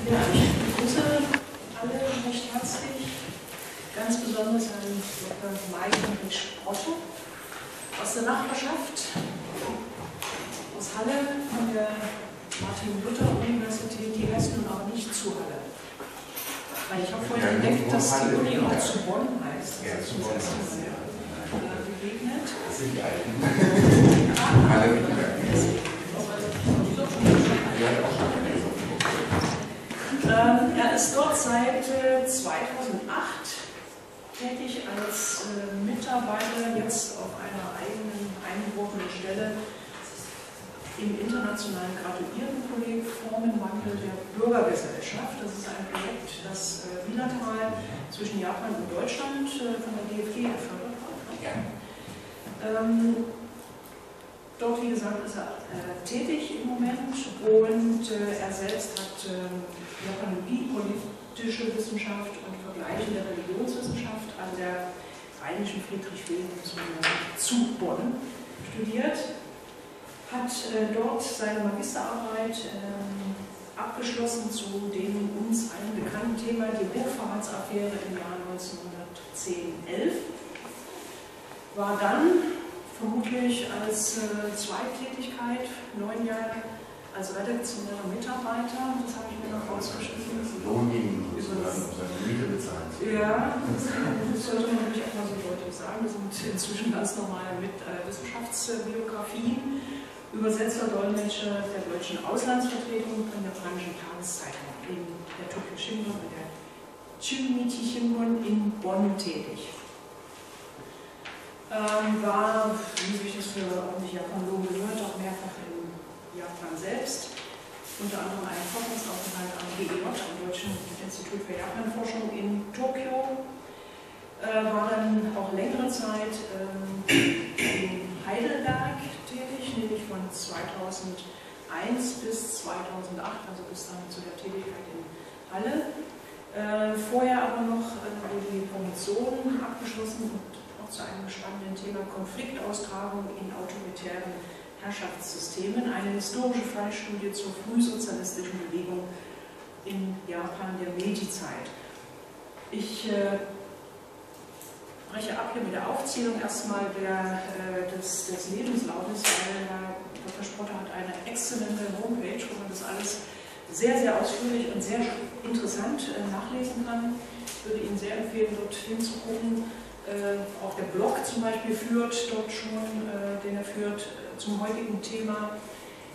Ja, ich begrüße alle recht herzlich, ganz besonders Herrn Dr. Maike Sprotte aus der Nachbarschaft, aus Halle, von der Martin-Luther-Universität, die heißt nun aber nicht zu Halle. Weil ich habe vorhin entdeckt, dass die Uni auch zu Bonn heißt. Ja, zu Bonn heißt es, ja. Begegnet. Das sind die Alten. Halle mit Er ist dort seit 2008 tätig als Mitarbeiter, jetzt auf einer eigenen eingeworfenen Stelle im internationalen Graduiertenkolleg Formenwandel der Bürgergesellschaft. Das ist ein Projekt, das bilateral zwischen Japan und Deutschland von der DFG gefördert wird. Ja. Dort, wie gesagt, ist er tätig im Moment und er selbst hat Japanologie, politische Wissenschaft und Vergleiche der Religionswissenschaft an der Rheinischen Friedrich-Wilhelms-Universität zu Bonn studiert, hat dort seine Magisterarbeit abgeschlossen zu dem uns allen bekannten Thema, die Hochverratsaffäre im Jahr 1910-11, war dann vermutlich als Zweitätigkeit 9 Jahre als redaktioneller Mitarbeiter, das habe ich mir noch rausgeschrieben. Lohn gegen seine Miete bezahlt. Ja, das sollte man nämlich auch mal so deutlich sagen. Das sind inzwischen ganz normale Wissenschaftsbiografien. Übersetzer, Dolmetscher der deutschen Auslandsvertretung von der japanischen Tageszeitung in der Tokyo Shimbun und der Chunichi Shimbun in Bonn tätig. War, wie sich das für ordentliche Japanologen gehört, auch mehrfach in Japan selbst. Unter anderem einen Forschungsaufenthalt am GEJ, am Deutschen Institut für Japanforschung in Tokio. War dann auch längere Zeit in Heidelberg tätig, nämlich von 2001 bis 2008, also bis dann zu der Tätigkeit in Halle. Vorher aber noch die Promotion abgeschlossen und zu einem spannenden Thema Konfliktaustragung in autoritären Herrschaftssystemen, eine historische Fallstudie zur frühsozialistischen Bewegung in Japan der Meiji-Zeit. Ich breche ab hier mit der Aufzählung erstmal des Lebenslaufes, weil Dr. Sprotte hat eine exzellente Homepage, wo man das alles sehr, sehr ausführlich und sehr interessant nachlesen kann. Ich würde Ihnen sehr empfehlen, dort hinzugucken. Auch der Blog zum Beispiel führt dort schon, den er führt, zum heutigen Thema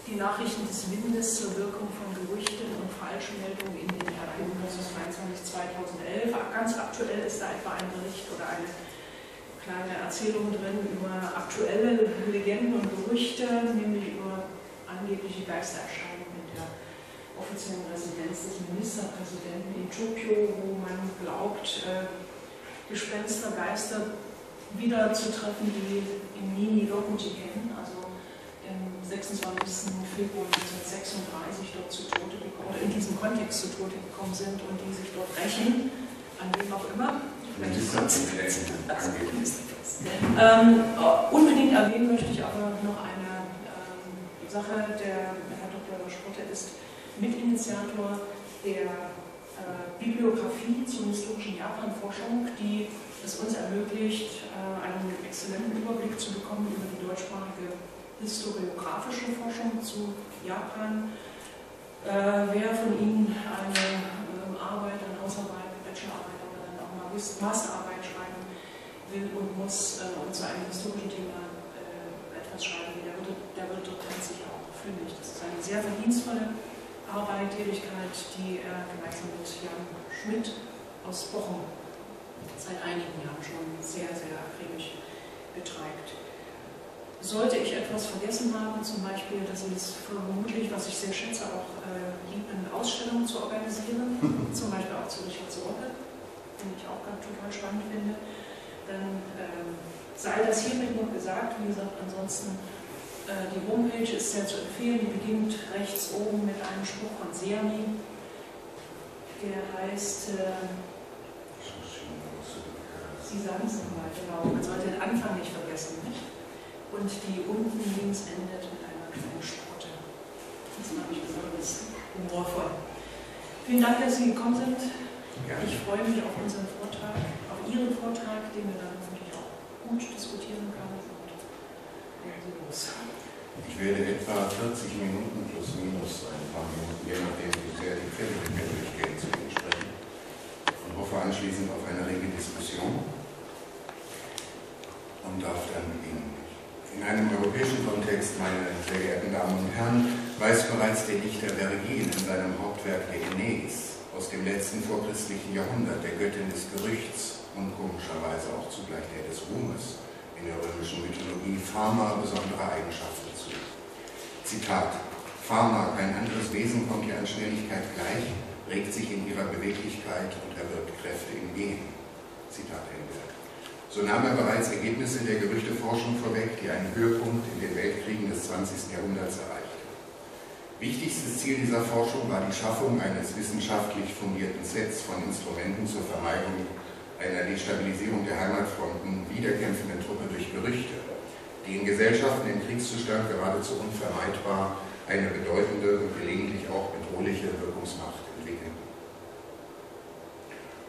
die Nachrichten des Windes zur Wirkung von Gerüchten und Falschmeldungen in den Jahren 1922-2011. Ganz aktuell ist da etwa ein Bericht oder eine kleine Erzählung drin über aktuelle Legenden und Gerüchte, nämlich über angebliche Geistererscheinungen in der offiziellen Residenz des Ministerpräsidenten in Tokio, wo man glaubt, Gespenster, Geister wieder zu treffen, die im Nini-Dokuji kennen, also am 26. Februar 1936 dort zu Tode gekommen, oder in diesem Kontext zu Tode gekommen sind und die sich dort rächen, an wem auch immer. Unbedingt erwähnen möchte ich aber noch eine Sache, der Herr Dr. Sprotte ist Mitinitiator der Bibliografie zur historischen Japan-Forschung, die es uns ermöglicht, einen exzellenten Überblick zu bekommen über die deutschsprachige historiografische Forschung zu Japan. Wer von Ihnen eine Arbeit, eine Hausarbeit, eine Bachelorarbeit oder dann auch mal Masterarbeit schreiben will und muss und zu einem historischen Thema etwas schreiben, der wird dort sich auch fündig. Das ist eine sehr verdienstvolle Arbeit, Tätigkeit, die er gemeinsam mit Jan Schmidt aus Bochum seit einigen Jahren schon sehr, sehr akribisch betreibt. Sollte ich etwas vergessen haben, zum Beispiel, dass es vermutlich, was ich sehr schätze, auch lieben, Ausstellungen zu organisieren, zum Beispiel auch zu Richard Sorge, den ich auch ganz total spannend finde, dann sei das hiermit noch gesagt. Wie gesagt, ansonsten die Homepage ist sehr zu empfehlen, die beginnt rechts oben mit einem Spruch von Seami, der heißt, Sie sagen es nochmal, genau, man sollte den Anfang nicht vergessen, nicht? Und die unten links endet mit einer kleinen Sprotte. Das mache ich besonders humorvoll. Vielen Dank, dass Sie gekommen sind. Ja. Ich freue mich auf unseren Vortrag, auf Ihren Vortrag, den wir dann natürlich auch gut diskutieren können. Und legen Sie los. Ich werde etwa 40 Minuten plus minus ein paar Minuten, je nachdem wie sehr die Quelle mit mir durchgehen, zu Ihnen sprechen und hoffe anschließend auf eine rege Diskussion und darf dann beginnen. In einem europäischen Kontext, meine sehr geehrten Damen und Herren, weist bereits der Dichter Vergil in seinem Hauptwerk der Aeneis aus dem letzten vorchristlichen Jahrhundert der Göttin des Gerüchts und komischerweise auch zugleich der des Ruhmes in der römischen Mythologie Pharma besondere Eigenschaften zu. Zitat: Pharma, kein anderes Wesen kommt ihr an Schnelligkeit gleich, regt sich in ihrer Beweglichkeit und erwirbt Kräfte im Gehen. Zitat Ende. So nahm er bereits Ergebnisse der Gerüchteforschung vorweg, die einen Höhepunkt in den Weltkriegen des 20. Jahrhunderts erreichte. Wichtigstes Ziel dieser Forschung war die Schaffung eines wissenschaftlich fundierten Sets von Instrumenten zur Vermeidung einer Destabilisierung der Heimatfronten wiederkämpfenden Truppe durch Gerüchte, die in Gesellschaften im Kriegszustand geradezu unvermeidbar eine bedeutende und gelegentlich auch bedrohliche Wirkungsmacht entwickeln.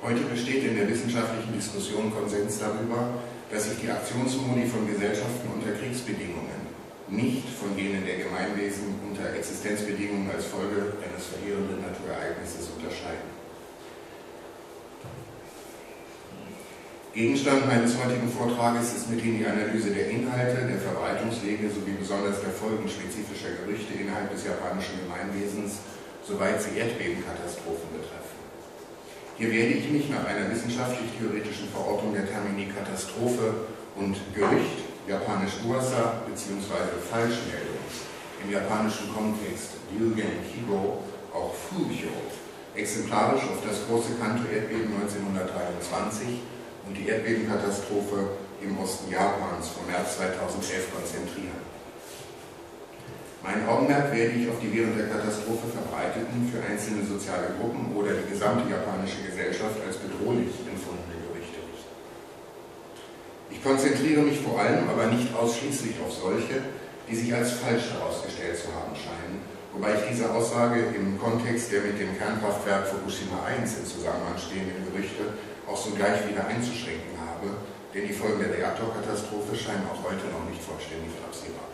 Heute besteht in der wissenschaftlichen Diskussion Konsens darüber, dass sich die Aktionsmodi von Gesellschaften unter Kriegsbedingungen nicht von denen der Gemeinwesen unter Existenzbedingungen als Folge eines verheerenden Naturereignisses unterscheiden. Gegenstand meines heutigen Vortrages ist mithin die Analyse der Inhalte, der Verbreitungswege sowie besonders der Folgen spezifischer Gerüchte innerhalb des japanischen Gemeinwesens, soweit sie Erdbebenkatastrophen betreffen. Hier werde ich mich nach einer wissenschaftlich-theoretischen Verortung der Termini Katastrophe und Gerücht, japanisch Uasa bzw. Falschmeldung, im japanischen Kontext Ryugen Kigo, auch Fugyo, exemplarisch auf das große Kanto-Erdbeben 1923 und die Erdbebenkatastrophe im Osten Japans vom März 2011 konzentrieren. Mein Augenmerk werde ich auf die während der Katastrophe verbreiteten, für einzelne soziale Gruppen oder die gesamte japanische Gesellschaft als bedrohlich empfundene Gerüchte richten. Ich konzentriere mich vor allem, aber nicht ausschließlich auf solche, die sich als falsch herausgestellt zu haben scheinen, wobei ich diese Aussage im Kontext der mit dem Kernkraftwerk Fukushima 1 im Zusammenhang stehenden Gerüchte auch sogleich wieder einzuschränken habe, denn die Folgen der Reaktorkatastrophe scheinen auch heute noch nicht vollständig absehbar.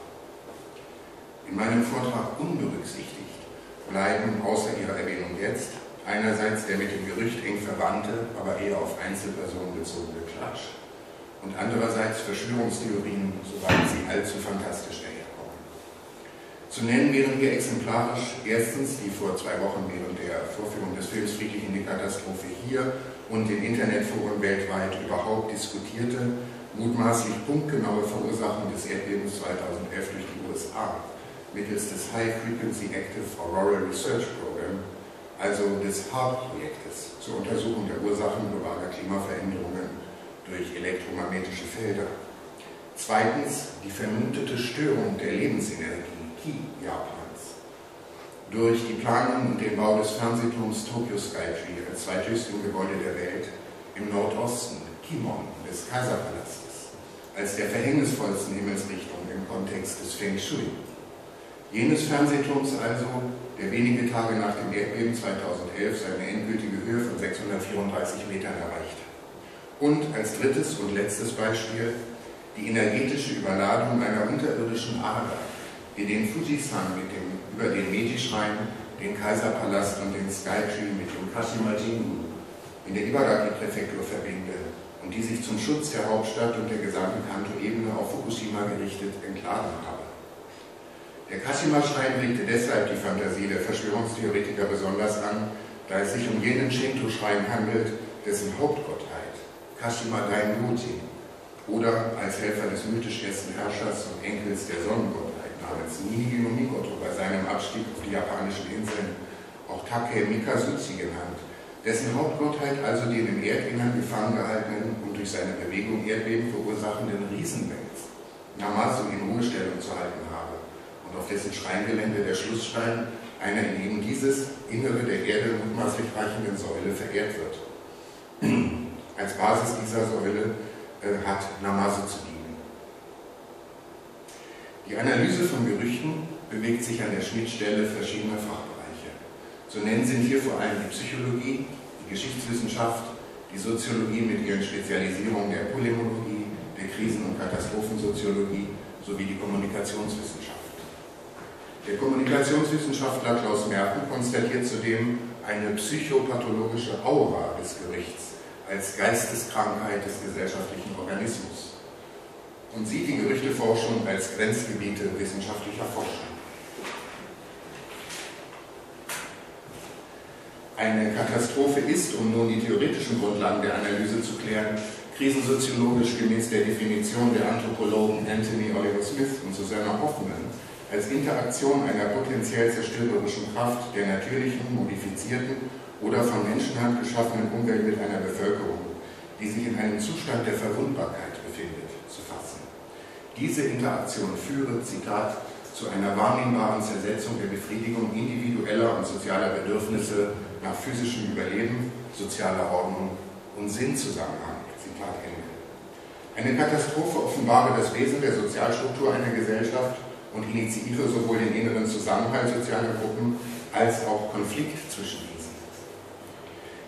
In meinem Vortrag unberücksichtigt bleiben außer ihrer Erwähnung jetzt einerseits der mit dem Gerücht eng verwandte, aber eher auf Einzelpersonen bezogene Klatsch und andererseits Verschwörungstheorien, soweit sie allzu fantastisch daherkommen. Zu nennen wären hier exemplarisch erstens die vor 2 Wochen während der Vorführung des Films Friedlich in die Katastrophe hier und in Internetforen weltweit überhaupt diskutierte, mutmaßlich punktgenaue Verursachung des Erdbebens 2011 durch die USA mittels des High Frequency Active Auroral Research Program, also des HAARP-Projektes zur Untersuchung der Ursachen globaler Klimaveränderungen durch elektromagnetische Felder. Zweitens die vermutete Störung der Lebensenergie Ki Japans durch die Planung und den Bau des Fernsehturms Tokyo Skytree als zweithöchstem Gebäude der Welt im Nordosten Kimon des Kaiserpalastes als der verhängnisvollsten Himmelsrichtung im Kontext des Feng Shui. Jenes Fernsehturms also, der wenige Tage nach dem Erdbeben 2011 seine endgültige Höhe von 634 Metern erreichte. Und als drittes und letztes Beispiel die energetische Überladung einer unterirdischen Ader, die den Fujisan über den Meiji-Schrein, den Kaiserpalast und den Skytree mit dem Kashima-Jingu in der Ibaraki-Präfektur verbinde und die sich zum Schutz der Hauptstadt und der gesamten Kanto-Ebene auf Fukushima gerichtet entladen habe. Der Kashima-Schrein regte deshalb die Fantasie der Verschwörungstheoretiker besonders an, da es sich um jenen Shinto-Schrein handelt, dessen Hauptgottheit Kashima Daimyojin oder als Helfer des mythisch ersten Herrschers und Enkels der Sonnengottheit namens Ninigi no Mikoto bei seinem Abstieg auf die japanischen Inseln auch Take Mikazuchi genannt, dessen Hauptgottheit also den im Erdinnern gefangen gehaltenen und durch seine Bewegung Erdbeben verursachenden Riesenwels Namazu in Ruhestellung zu halten habe und auf dessen Schreingelände der Schlussstein einer in eben dieses Innere der Erde mutmaßlich reichenden Säule verehrt wird. Als Basis dieser Säule hat Namazu zu dienen. Die Analyse von Gerüchten bewegt sich an der Schnittstelle verschiedener Fachbereiche. Zu nennen sind hier vor allem die Psychologie, die Geschichtswissenschaft, die Soziologie mit ihren Spezialisierungen der Polemologie, der Krisen- und Katastrophensoziologie sowie die Kommunikationswissenschaft. Der Kommunikationswissenschaftler Klaus Merten konstatiert zudem eine psychopathologische Aura des Gerichts als Geisteskrankheit des gesellschaftlichen Organismus und sieht die Gerüchteforschung als Grenzgebiete wissenschaftlicher Forschung. Eine Katastrophe ist, um nun die theoretischen Grundlagen der Analyse zu klären, krisensoziologisch gemäß der Definition der Anthropologen Anthony Oliver Smith und Susanna Hoffman als Interaktion einer potenziell zerstörerischen Kraft der natürlichen, modifizierten oder von Menschenhand geschaffenen Umwelt mit einer Bevölkerung, die sich in einem Zustand der Verwundbarkeit befindet, zu fassen. Diese Interaktion führe, Zitat, zu einer wahrnehmbaren Zersetzung der Befriedigung individueller und sozialer Bedürfnisse nach physischem Überleben, sozialer Ordnung und Sinnzusammenhang. Zitat Ende. Eine Katastrophe offenbare das Wesen der Sozialstruktur einer Gesellschaft und initiiere sowohl den inneren Zusammenhalt sozialer Gruppen als auch Konflikt zwischen diesen.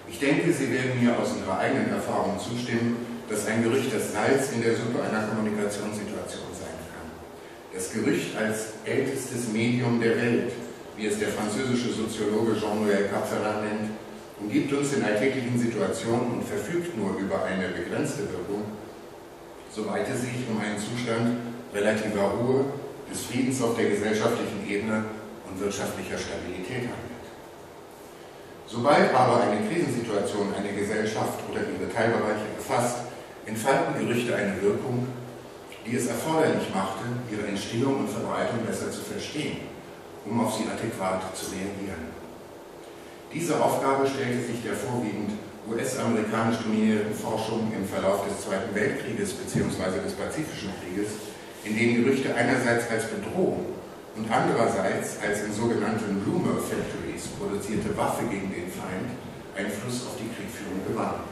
Ich denke, Sie werden mir aus Ihrer eigenen Erfahrung zustimmen, dass ein Gerücht das Salz in der Suppe einer Kommunikationssituation sein kann. Das Gerücht als ältestes Medium der Welt, wie es der französische Soziologe Jean-Noël Capferin nennt, umgibt uns in alltäglichen Situationen und verfügt nur über eine begrenzte Wirkung, soweit es sich um einen Zustand relativer Ruhe, des Friedens auf der gesellschaftlichen Ebene und wirtschaftlicher Stabilität handelt. Sobald aber eine Krisensituation eine Gesellschaft oder ihre Teilbereiche erfasst, entfalten Gerüchte eine Wirkung, die es erforderlich machte, ihre Entstehung und Verbreitung besser zu verstehen, um auf sie adäquat zu reagieren. Diese Aufgabe stellte sich der vorwiegend US-amerikanisch dominierten Forschung im Verlauf des Zweiten Weltkrieges bzw. des Pazifischen Krieges, in denen Gerüchte einerseits als Bedrohung und andererseits als in sogenannten Rumor Factories produzierte Waffe gegen den Feind Einfluss auf die Kriegführung gewann.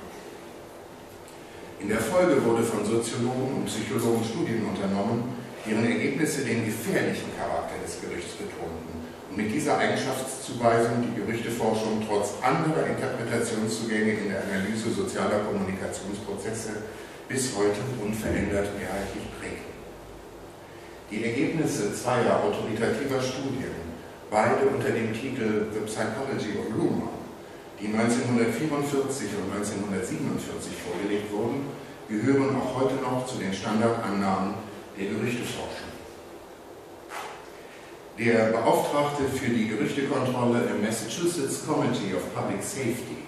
In der Folge wurde von Soziologen und Psychologen Studien unternommen, deren Ergebnisse den gefährlichen Charakter des Gerüchts betonten und mit dieser Eigenschaftszuweisung die Gerüchteforschung trotz anderer Interpretationszugänge in der Analyse sozialer Kommunikationsprozesse bis heute unverändert mehrheitlich prägten. Die Ergebnisse zweier autoritativer Studien, beide unter dem Titel The Psychology of Rumor, die 1944 und 1947 vorgelegt wurden, gehören auch heute noch zu den Standardannahmen der Gerüchteforschung. Der Beauftragte für die Gerüchtekontrolle im Massachusetts Committee of Public Safety,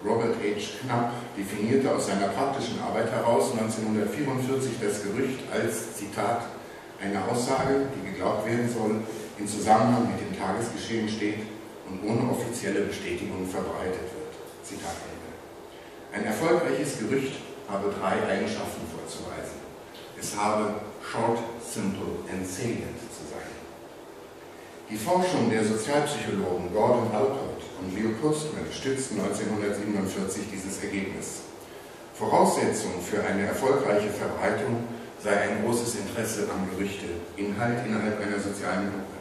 Robert H. Knapp, definierte aus seiner praktischen Arbeit heraus 1944 das Gerücht als, Zitat, eine Aussage, die geglaubt werden soll, in Zusammenhang mit dem Tagesgeschehen steht und ohne offizielle Bestätigung verbreitet wird. Zitat Ende. Ein erfolgreiches Gerücht habe drei Eigenschaften vorzuweisen. Es habe short, simple and salient zu sein. Die Forschung der Sozialpsychologen Gordon Alpert und Leo Postman stützten 1947 dieses Ergebnis. Voraussetzung für eine erfolgreiche Verbreitung sei ein großes Interesse am Gerüchteinhalt innerhalb einer sozialen Gruppe.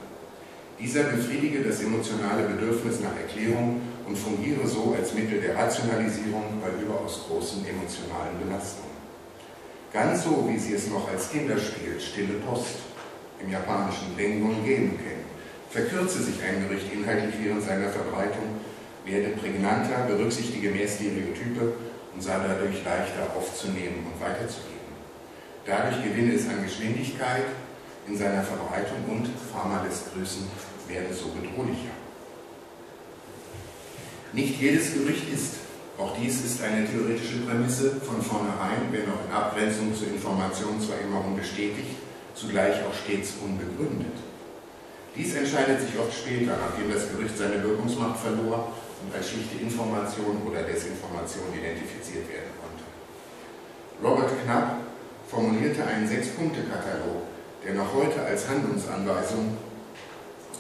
Dieser befriedige das emotionale Bedürfnis nach Erklärung und fungiere so als Mittel der Rationalisierung bei überaus großen emotionalen Belastungen. Ganz so, wie Sie es noch als Kinderspiel Stille Post im japanischen Rengon Game kennen, verkürze sich ein Gerücht inhaltlich während seiner Verbreitung, werde prägnanter, berücksichtige mehr Stereotype und sei dadurch leichter aufzunehmen und weiterzugeben. Dadurch gewinne es an Geschwindigkeit in seiner Verbreitung und, Pharma lässt grüßen, werde so bedrohlicher. Nicht jedes Gerücht ist, auch dies ist eine theoretische Prämisse, von vornherein, wenn auch in Abgrenzung zur Information zwar immer unbestätigt, zugleich auch stets unbegründet. Dies entscheidet sich oft später, nachdem das Gerücht seine Wirkungsmacht verlor und als schlichte Information oder Desinformation identifiziert werden konnte. Robert Knapp formulierte einen 6-Punkte-Katalog, der noch heute als Handlungsanweisung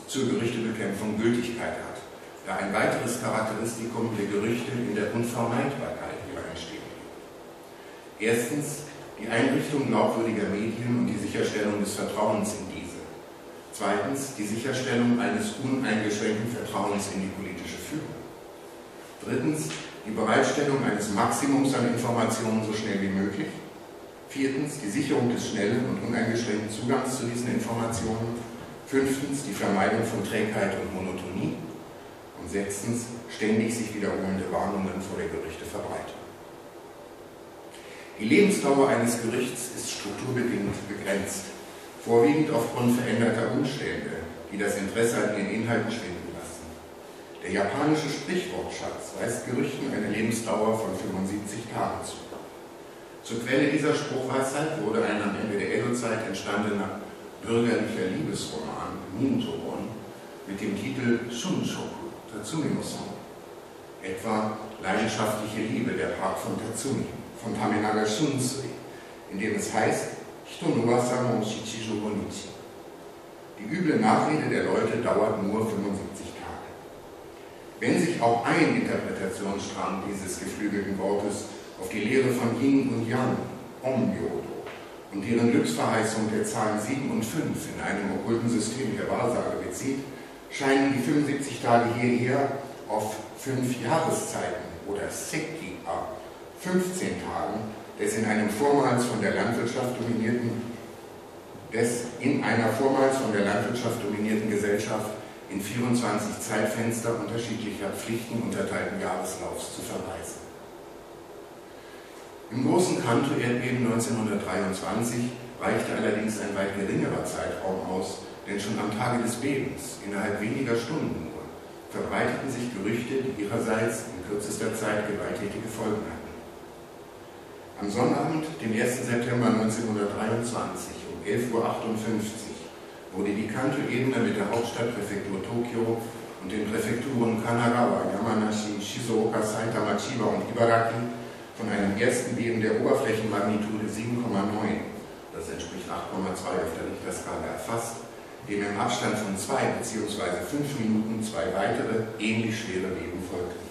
zur Gerüchtebekämpfung Gültigkeit hat, da ein weiteres Charakteristikum der Gerüchte in der Unvermeidbarkeit ihrer Entstehung liegt. Erstens die Einrichtung glaubwürdiger Medien und die Sicherstellung des Vertrauens in diese. Zweitens die Sicherstellung eines uneingeschränkten Vertrauens in die politische Führung. Drittens die Bereitstellung eines Maximums an Informationen so schnell wie möglich. Viertens die Sicherung des schnellen und uneingeschränkten Zugangs zu diesen Informationen. Fünftens die Vermeidung von Trägheit und Monotonie. Und sechstens ständig sich wiederholende Warnungen vor der Gerüchteverbreitung. Die Lebensdauer eines Gerichts ist strukturbedingt begrenzt, vorwiegend aufgrund veränderter Umstände, die das Interesse an ihren Inhalten schwinden lassen. Der japanische Sprichwortschatz weist Gerüchten eine Lebensdauer von 75 Tagen zu. Zur Quelle dieser Spruchweisheit wurde ein am Ende der Edo-Zeit entstandener bürgerlicher Liebesroman Nintoron mit dem Titel Shunshoku Tatsumi-no-son, etwa Leidenschaftliche Liebe, der Park von Tatsumi, von Tamenaga Shunsui, in dem es heißt, Hito no wasa mo shichijo nichi. Die üble Nachrede der Leute dauert nur 75 Tage. Wenn sich auch ein Interpretationsstrang dieses geflügelten Wortes auf die Lehre von Yin und Yang, Om-Myodo, und deren Glücksverheißung der Zahlen 7 und 5 in einem okkulten System der Wahrsage bezieht, scheinen die 75 Tage hier eher auf 5 Jahreszeiten oder Sekki-a, 15 Tagen des in einer vormals von der Landwirtschaft dominierten Gesellschaft in 24 Zeitfenster unterschiedlicher Pflichten unterteilten Jahreslaufs zu verweisen. Im großen Kanto-Erdbeben 1923 reichte allerdings ein weit geringerer Zeitraum aus, denn schon am Tage des Bebens, innerhalb weniger Stunden nur, verbreiteten sich Gerüchte, die ihrerseits in kürzester Zeit gewalttätige Folgen hatten. Am Sonnabend, dem 1. September 1923 um 11:58 Uhr wurde die Kanto-Ebene mit der Hauptstadtpräfektur Tokio und den Präfekturen Kanagawa, Yamanashi, Shizuoka, Saitama, Chiba und Ibaraki von einem ersten Beben der Oberflächenmagnitude 7,9, das entspricht 8,2 auf der Richterskala, erfasst, dem im Abstand von 2 bzw. 5 Minuten 2 weitere, ähnlich schwere Beben folgten.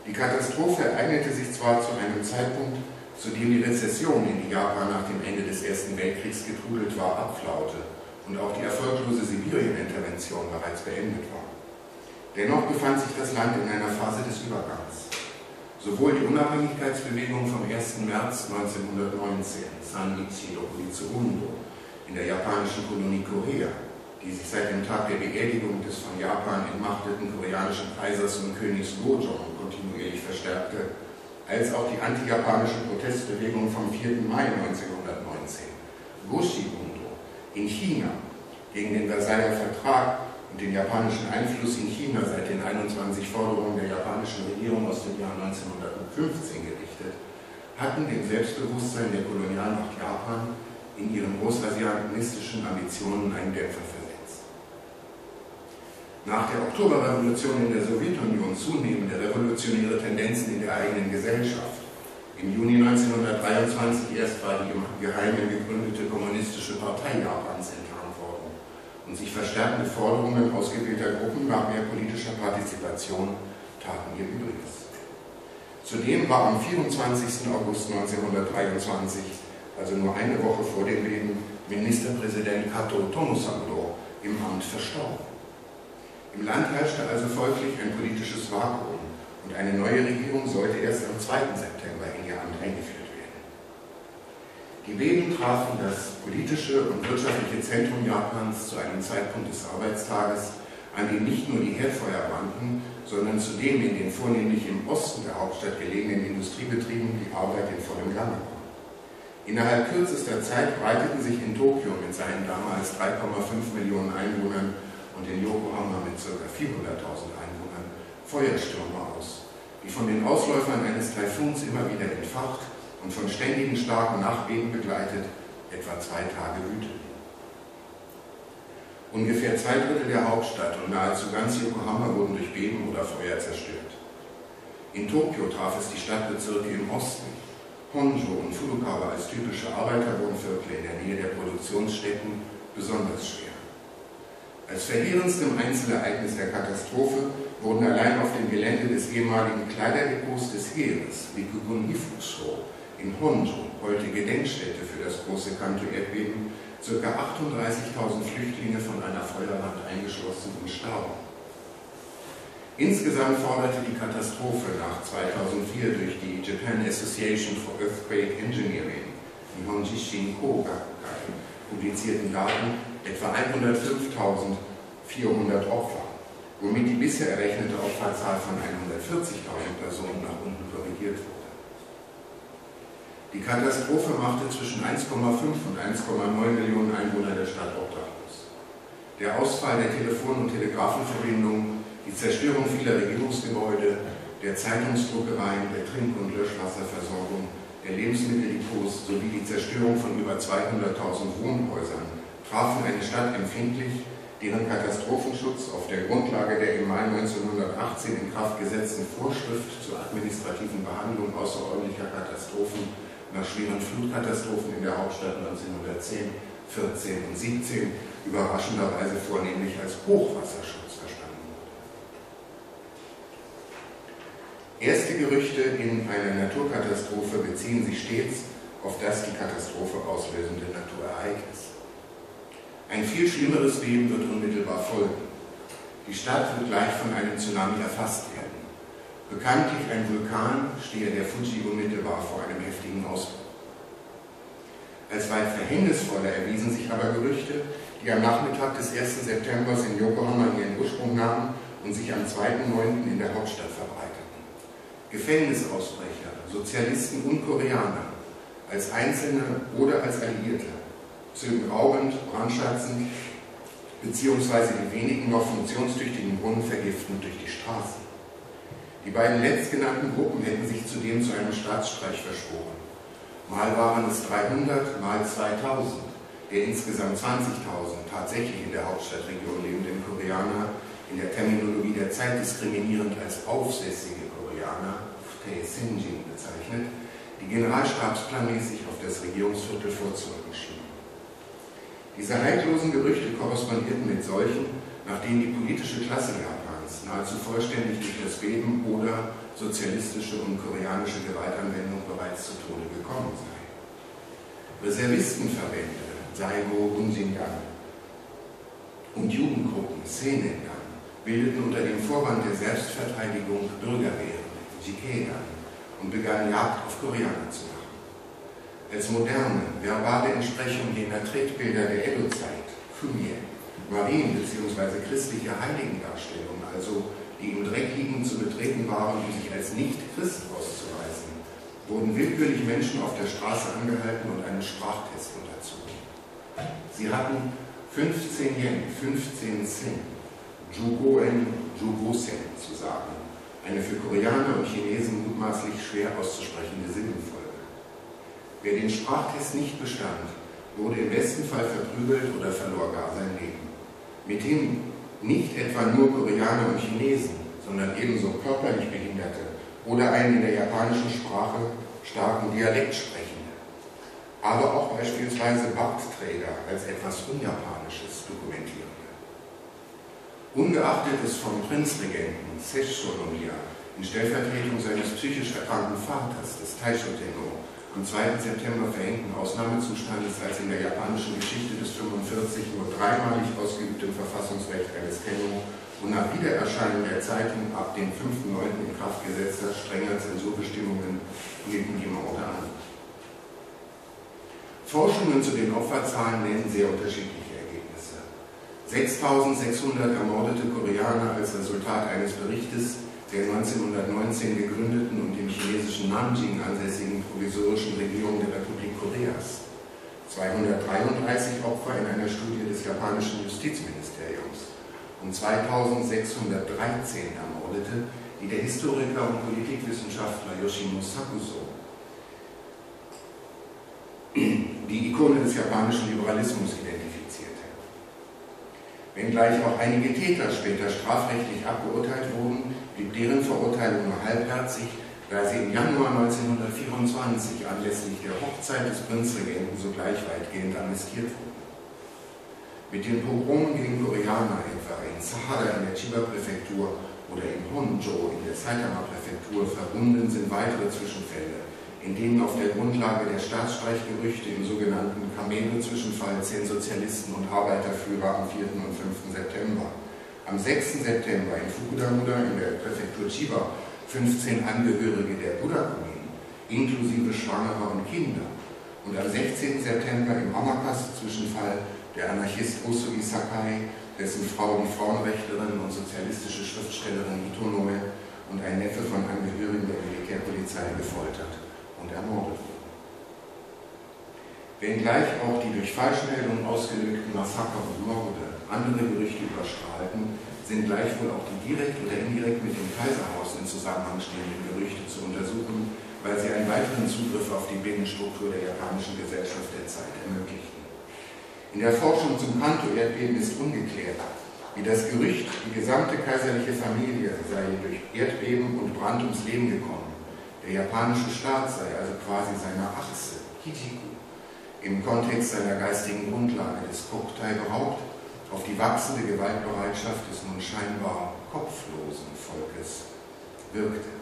Die Katastrophe ereignete sich zwar zu einem Zeitpunkt, zu dem die Rezession, in die Japan nach dem Ende des Ersten Weltkriegs getrudelt war, abflaute und auch die erfolglose Sibirien-Intervention bereits beendet war. Dennoch befand sich das Land in einer Phase des Übergangs. Sowohl die Unabhängigkeitsbewegung vom 1. März 1919, San-Ichi Dokuritsu-Undo, in der japanischen Kolonie Korea, die sich seit dem Tag der Beerdigung des von Japan entmachteten koreanischen Kaisers und Königs Gojong kontinuierlich verstärkte, als auch die anti-japanische Protestbewegung vom 4. Mai 1919, Goshibundo, in China, gegen den Versailler Vertrag und den japanischen Einfluss in China seit den 21 Forderungen der japanischen Regierung aus dem Jahr 1915 gerichtet, hatten dem Selbstbewusstsein der Kolonialmacht Japan in ihren großasiatischen Ambitionen einen Dämpfer versetzt. Nach der Oktoberrevolution in der Sowjetunion zunehmende revolutionäre Tendenzen in der eigenen Gesellschaft. Im Juni 1923 erst war die im Geheimen gegründete Kommunistische Partei Japans enttarnt worden und sich verstärkende Forderungen ausgewählter Gruppen nach mehr politischer Partizipation taten ihr Übriges. Zudem war am 24. August 1923, also nur eine Woche vor dem Beben, Ministerpräsident Kato Tomosanto im Amt verstorben. Im Land herrschte also folglich ein politisches Vakuum und eine neue Regierung sollte erst am 2. September in ihr Amt eingeführt werden. Die Beben trafen das politische und wirtschaftliche Zentrum Japans zu einem Zeitpunkt des Arbeitstages, an dem nicht nur die Herdfeuer brannten, sondern zudem in den vornehmlich im Osten der Hauptstadt gelegenen Industriebetrieben die Arbeit in vollem Gange war. Innerhalb kürzester Zeit breiteten sich in Tokio mit seinen damals 3,5 Millionen Einwohnern und in Yokohama mit ca. 400.000 Einwohnern Feuerstürme aus, die von den Ausläufern eines Taifuns immer wieder entfacht und von ständigen starken Nachbeben begleitet etwa 2 Tage wüteten. Ungefähr 2/3 der Hauptstadt und nahezu ganz Yokohama wurden durch Beben oder Feuer zerstört. In Tokio traf es die Stadtbezirke im Osten, Honjo und Furukawa als typische Arbeiterwohnviertel in der Nähe der Produktionsstätten, besonders schwer. Als verheerendstem Einzelereignis der Katastrophe wurden allein auf dem Gelände des ehemaligen Kleiderdepots des Heeres, Rikugun Hifusho, in Honjo, heute Gedenkstätte für das große Kanto-Erdbeben, ca. 38.000 Flüchtlinge von einer Feuerwand eingeschlossen und starben. Insgesamt forderte die Katastrophe nach 2004 durch die Japan Association for Earthquake Engineering, die Nihonjishin Kogai, publizierten Daten etwa 105.400 Opfer, womit die bisher errechnete Opferzahl von 140.000 Personen nach unten korrigiert wurde. Die Katastrophe machte zwischen 1,5 und 1,9 Millionen Einwohner der Stadt obdachlos. Der Ausfall der Telefon- und Telegrafenverbindungen, die Zerstörung vieler Regierungsgebäude, der Zeitungsdruckereien, der Trink- und Löschwasserversorgung, der Lebensmitteldepots sowie die Zerstörung von über 200.000 Wohnhäusern trafen eine Stadt empfindlich, deren Katastrophenschutz auf der Grundlage der im Mai 1918 in Kraft gesetzten Vorschrift zur administrativen Behandlung außerordentlicher Katastrophen nach schweren Flutkatastrophen in der Hauptstadt 1910, 14 und 17 überraschenderweise vornehmlich als Hochwasserschutz verstanden wurde. Erste Gerüchte in einer Naturkatastrophe beziehen sich stets auf das die Katastrophe auslösende Naturereignis. Ein viel schlimmeres Beben wird unmittelbar folgen. Die Stadt wird gleich von einem Tsunami erfasst werden. Bekanntlich ein Vulkan stehe der Fuji unmittelbar vor einem heftigen Ausbruch. Als weit verhängnisvoller erwiesen sich aber Gerüchte, die am Nachmittag des 1. September in Yokohama ihren Ursprung nahmen und sich am 2.9. in der Hauptstadt verbreiteten. Gefängnisausbrecher, Sozialisten und Koreaner, als Einzelne oder als Alliierte, zögen raubend, brandschatzend bzw. die wenigen noch funktionstüchtigen Brunnen vergiftend durch die Straßen. Die beiden letztgenannten Gruppen hätten sich zudem zu einem Staatsstreich verschworen. Mal waren es 300, mal 2000, der insgesamt 20.000 tatsächlich in der Hauptstadtregion lebenden Koreaner, in der Terminologie der Zeit diskriminierend als aufsässige Koreaner, Tae Sinjin bezeichnet, die generalstabsplanmäßig auf das Regierungsviertel vorzurücken schienen. Diese haltlosen Gerüchte korrespondierten mit solchen, nach denen die politische Klasse Japans nahezu vollständig durch das Beben oder sozialistische und koreanische Gewaltanwendung bereits zu Tode gekommen sei. Reservistenverbände, Saigo Unsingan, und Jugendgruppen, Senengan, bildeten unter dem Vorwand der Selbstverteidigung Bürgerwehren, Jikeidan, und begannen Jagd auf Koreaner zu machen. Als moderne, verbale Entsprechung jener Tretbilder der Edo-Zeit, Fumie, Marien- bzw. christliche Heiligendarstellungen, also die im Dreck liegend zu betreten waren, um sich als Nicht-Christ auszuweisen, wurden willkürlich Menschen auf der Straße angehalten und einen Sprachtest unterzogen. Sie hatten 15 Yen, 15 Sen, Jugoen, Jugosen zu sagen, eine für Koreaner und Chinesen mutmaßlich schwer auszusprechende Silbenfolge. Wer den Sprachtest nicht bestand, wurde im besten Fall verprügelt oder verlor gar sein Leben. Mithin nicht etwa nur Koreaner und Chinesen, sondern ebenso körperlich Behinderte oder einen in der japanischen Sprache starken Dialekt sprechende, aber auch beispielsweise Bartträger als etwas Unjapanisches dokumentierende. Ungeachtet des vom Prinzregenten Sesshonomiya in Stellvertretung seines psychisch erkrankten Vaters, des Taisho Tenno, am 2. September verhängten Ausnahmezustandes als in der japanischen Geschichte des 45 nur dreimalig ausgeübtem Verfassungsrecht eines Tenno und nach Wiedererscheinen der Zeitung ab dem 5.9. in Kraft gesetzter strenger Zensurbestimmungen hielten die Morde an. Forschungen zu den Opferzahlen nennen sehr unterschiedliche Ergebnisse. 6.600 ermordete Koreaner als Resultat eines Berichtes der 1919 gegründeten und im chinesischen Nanjing ansässigen provisorischen Regierung der Republik Koreas. 233 Opfer in einer Studie des japanischen Justizministeriums und 2.613 Ermordete, die der Historiker und Politikwissenschaftler Yoshino Sakuso, die Ikone des japanischen Liberalismus, identifizierte. Wenngleich auch einige Täter später strafrechtlich abgeurteilt wurden, blieb deren Verurteilung nur halbherzig, da sie im Januar 1924 anlässlich der Hochzeit des Prinzregenten sogleich weitgehend amnestiert wurden. Mit den Pogromen gegen Koreaner etwa in Sahara in der Chiba-Präfektur oder in Honjo in der Saitama-Präfektur verbunden sind weitere Zwischenfälle, in denen auf der Grundlage der Staatsstreichgerüchte im sogenannten Camelo-Zwischenfall 10 Sozialisten und Arbeiterführer am 4. und 5. September, am 6. September in Fukudamuda in der Präfektur Chiba 15 Angehörige der Buddha-Kommune, inklusive Schwangere und Kinder, und am 16. September im Amakas-Zwischenfall der Anarchist Usui Sakai, dessen Frau die Frauenrechtlerin und sozialistische Schriftstellerin Itonoe und ein Neffe von Angehörigen der Militärpolizei gefoltert und ermordet wurden. Wenngleich auch die durch Falschmeldungen ausgelögten Massaker und Morde andere Gerüchte überstrahlten, sind gleichwohl auch die direkt oder indirekt mit dem Kaiserhaus in Zusammenhang stehenden Gerüchte zu untersuchen, weil sie einen weiteren Zugriff auf die Binnenstruktur der japanischen Gesellschaft der Zeit ermöglichten. In der Forschung zum Kanto-Erdbeben ist ungeklärt, wie das Gerücht, die gesamte kaiserliche Familie sei durch Erdbeben und Brand ums Leben gekommen, der japanische Staat sei also quasi seiner Achse, Kijiku, im Kontext seiner geistigen Grundlage des Kokutai beraubt, auf die wachsende Gewaltbereitschaft des nun scheinbar kopflosen Volkes wirkte.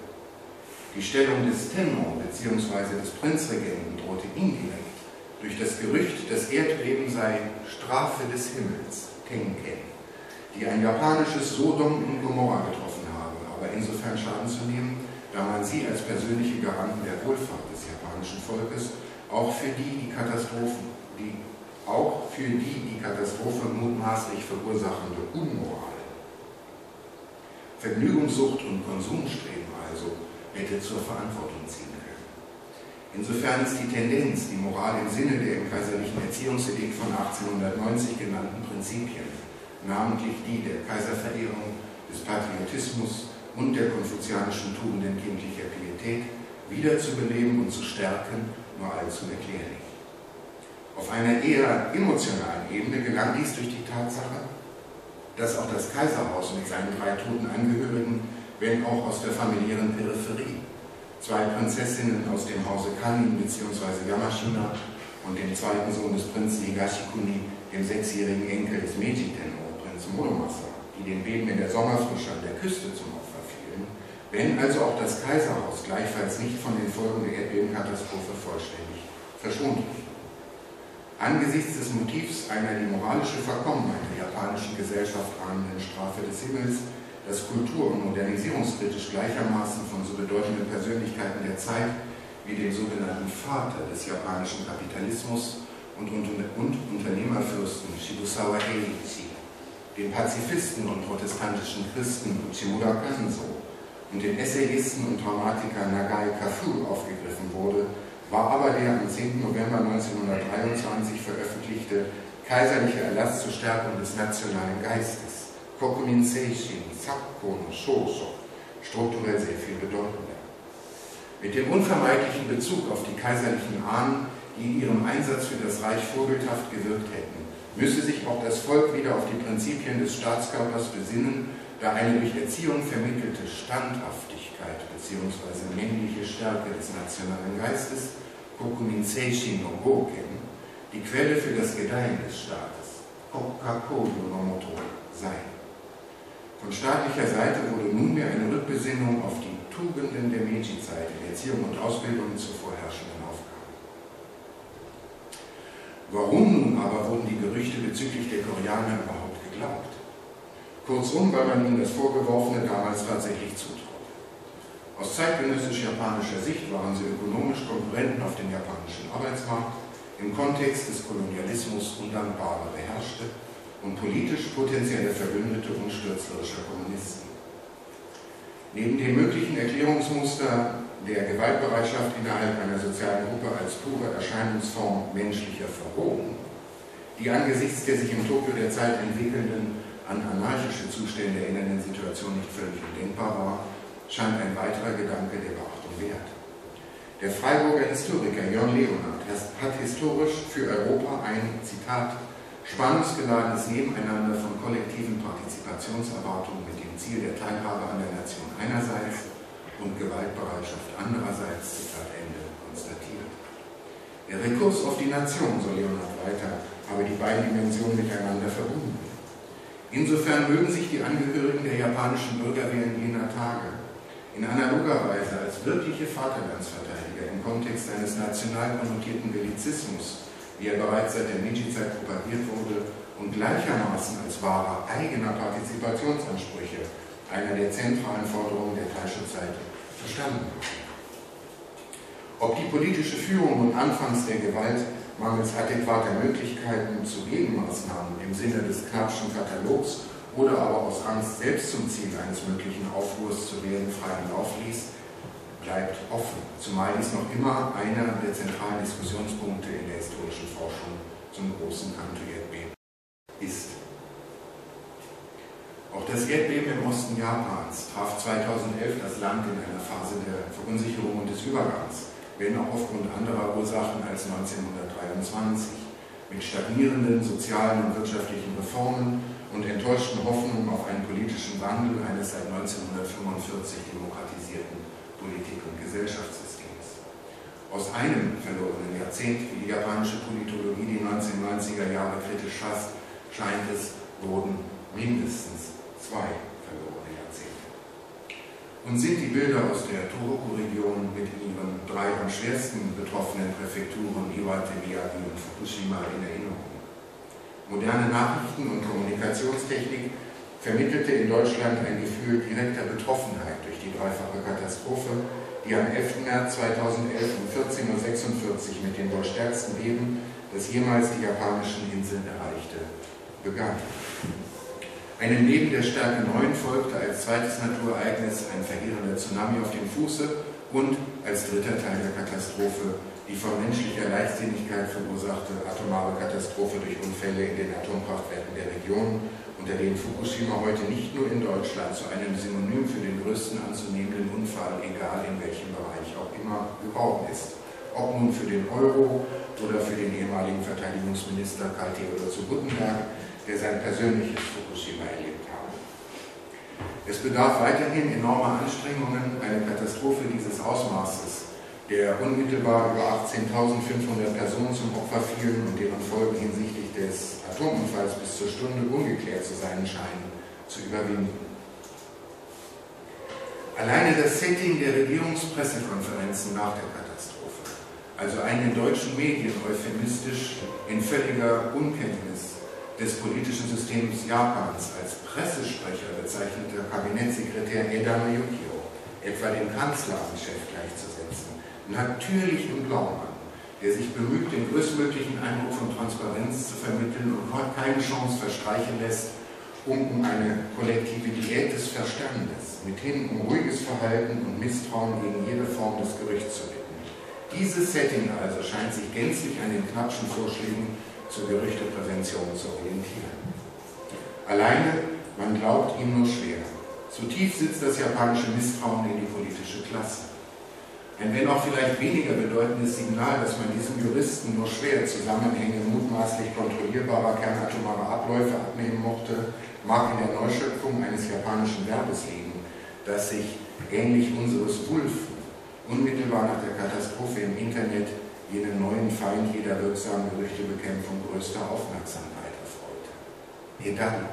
Die Stellung des Tenno bzw. des Prinzregenten drohte indirekt durch das Gerücht, das Erdbeben sei Strafe des Himmels, Tenken, die ein japanisches Sodom und Gomorra getroffen habe, aber insofern Schaden zu nehmen, da man sie als persönliche Garanten der Wohlfahrt des japanischen Volkes auch für die Katastrophe mutmaßlich verursachende Unmoral, Vergnügungssucht und Konsumstreben also hätte zur Verantwortung ziehen können. Insofern ist die Tendenz, die Moral im Sinne der im kaiserlichen Erziehungsedikt von 1890 genannten Prinzipien, namentlich die der Kaiserverehrung, des Patriotismus und der konfuzianischen Tugenden kindlicher Pietät, wiederzubeleben und zu stärken, nur allzu erklärlich. Auf einer eher emotionalen Ebene gelang dies durch die Tatsache, dass auch das Kaiserhaus mit seinen 3 toten Angehörigen, wenn auch aus der familiären Peripherie, 2 Prinzessinnen aus dem Hause Kanin bzw. Yamashina und dem zweiten Sohn des Prinzen Higashikuni, dem 6-jährigen Enkel des Meiji-Tenno, Prinz Monomasa, die den Beben in der Sommerfrische an der Küste zum Opfer fielen, wenn also auch das Kaiserhaus gleichfalls nicht von den Folgen der Erdbebenkatastrophe vollständig verschont blieb. Angesichts des Motivs einer die moralische Verkommenheit der japanischen Gesellschaft ahnenden Strafe des Himmels, das kultur- und modernisierungskritisch gleichermaßen von so bedeutenden Persönlichkeiten der Zeit wie dem sogenannten Vater des japanischen Kapitalismus und Unternehmerfürsten Shibusawa Eiichi, den Pazifisten und protestantischen Christen Uchimura Kanzo und den Essayisten und Dramatiker Nagai Kafu aufgegriffen wurde, war aber der am 10. November 1923 veröffentlichte kaiserliche Erlass zur Stärkung des nationalen Geistes, Kokumin Seishin Sakko no Shōshō, strukturell sehr viel bedeutender. Mit dem unvermeidlichen Bezug auf die kaiserlichen Ahnen, die in ihrem Einsatz für das Reich vorbildhaft gewirkt hätten, müsse sich auch das Volk wieder auf die Prinzipien des Staatskörpers besinnen, da eine durch Erziehung vermittelte Standhaftigkeit bzw. männliche Stärke des nationalen Geistes, Kokumin Seishin no Goken, die Quelle für das Gedeihen des Staates, Kokkakoyo no Moto, sei. Von staatlicher Seite wurde nunmehr eine Rückbesinnung auf die Tugenden der Meiji-Zeit in Erziehung und Ausbildung zur vorherrschenden Aufgabe. Warum nun aber wurden die Gerüchte bezüglich der Koreaner überhaupt geglaubt? Kurzum, weil man ihnen das Vorgeworfene damals tatsächlich zutraute. Aus zeitgenössisch-japanischer Sicht waren sie ökonomisch Konkurrenten auf dem japanischen Arbeitsmarkt, im Kontext des Kolonialismus undankbare Beherrschte und politisch potenzielle Verbündete unstürzlerischer Kommunisten. Neben dem möglichen Erklärungsmuster der Gewaltbereitschaft innerhalb einer sozialen Gruppe als pure Erscheinungsform menschlicher Verrohung, die angesichts der sich im Tokio der Zeit entwickelnden an anarchische Zustände erinnernden Situation nicht völlig undenkbar war, scheint ein weiterer Gedanke der Beachtung wert. Der Freiburger Historiker Jörn Leonhard hat historisch für Europa ein, Zitat, spannungsgeladenes Nebeneinander von kollektiven Partizipationserwartungen mit dem Ziel der Teilhabe an der Nation einerseits und Gewaltbereitschaft andererseits, Zitat Ende, konstatiert. Der Rekurs auf die Nation, so Leonhard weiter, habe die beiden Dimensionen miteinander verbunden. Insofern mögen sich die Angehörigen der japanischen Bürgerwehren jener Tage in analoger Weise als wirkliche Vaterlandsverteidiger im Kontext eines national konnotierten Bellizismus, wie er bereits seit der Meiji-Zeit propagiert wurde, und gleichermaßen als wahrer eigener Partizipationsansprüche, einer der zentralen Forderungen der Taisho-Zeit, verstanden wird. Ob die politische Führung nun anfangs der Gewalt mangels adäquater Möglichkeiten zu Gegenmaßnahmen im Sinne des Knappschen Katalogs oder aber aus Angst, selbst zum Ziel eines möglichen Aufruhrs zu werden, freien Lauf ließ, bleibt offen, zumal dies noch immer einer der zentralen Diskussionspunkte in der historischen Forschung zum großen Kanto-Erdbeben ist. Auch das Erdbeben im Osten Japans traf 2011 das Land in einer Phase der Verunsicherung und des Übergangs, wenn auch aufgrund anderer Ursachen als 1923, mit stagnierenden sozialen und wirtschaftlichen Reformen und enttäuschten Hoffnungen auf einen politischen Wandel eines seit 1945 demokratisierten Politik- und Gesellschaftssystems. Aus einem verlorenen Jahrzehnt, wie die japanische Politologie die 1990er Jahre kritisch fasst, scheint es, wurden mindestens 2 verlorene Jahrzehnte. Und sind die Bilder aus der Tohoku-Region mit ihren 3 am schwersten betroffenen Präfekturen Iwate, Miyagi und Fukushima in Erinnerung? Moderne Nachrichten- und Kommunikationstechnik vermittelte in Deutschland ein Gefühl direkter Betroffenheit durch die dreifache Katastrophe, die am 11. März 2011 um 14:46 Uhr mit dem wohl stärksten Beben, das jemals die japanischen Inseln erreichte, begann. Einem Beben der Stärke 9 folgte als zweites Naturereignis ein verheerender Tsunami auf dem Fuße und als dritter Teil der Katastrophe die von menschlicher Leichtsinnigkeit verursachte atomare Katastrophe durch Unfälle in den Atomkraftwerken der Region, unter denen Fukushima heute nicht nur in Deutschland zu einem Synonym für den größten anzunehmenden Unfall, egal in welchem Bereich auch immer, geworden ist. Ob nun für den Euro oder für den ehemaligen Verteidigungsminister Karl Theodor zu Guttenberg, der sein persönliches Fukushima erlebt habe. Es bedarf weiterhin enormer Anstrengungen, eine Katastrophe dieses Ausmaßes, der unmittelbar über 18.500 Personen zum Opfer fielen und deren Folgen hinsichtlich des Atomunfalls bis zur Stunde ungeklärt zu sein scheinen, zu überwinden. Alleine das Setting der Regierungspressekonferenzen nach der Katastrophe, also ein in deutschen Medien euphemistisch in völliger Unkenntnis des politischen Systems Japans als Pressesprecher bezeichneter Kabinettssekretär Edano Yukio, etwa dem Kanzleramtschef gleichzusetzen, natürlich im Glauben an, der sich bemüht, den größtmöglichen Eindruck von Transparenz zu vermitteln und keine Chance verstreichen lässt, um eine kollektive Diät des Verstandes, mithin um ruhiges Verhalten und Misstrauen gegen jede Form des Gerichts zu bitten. Dieses Setting also scheint sich gänzlich an den Knappschen Vorschlägen zur Gerüchteprävention zu orientieren. Alleine, man glaubt ihm nur schwer. Zu tief sitzt das japanische Misstrauen in die politische Klasse. Ein wenn auch vielleicht weniger bedeutendes Signal, dass man diesem Juristen nur schwer Zusammenhänge mutmaßlich kontrollierbarer kernatomarer Abläufe abnehmen mochte, mag in der Neuschöpfung eines japanischen Verbes liegen, das sich, ähnlich unseres Wulf, unmittelbar nach der Katastrophe im Internet jenen neuen Feind jeder wirksamen Gerüchtebekämpfung größter Aufmerksamkeit erfreute. Edan,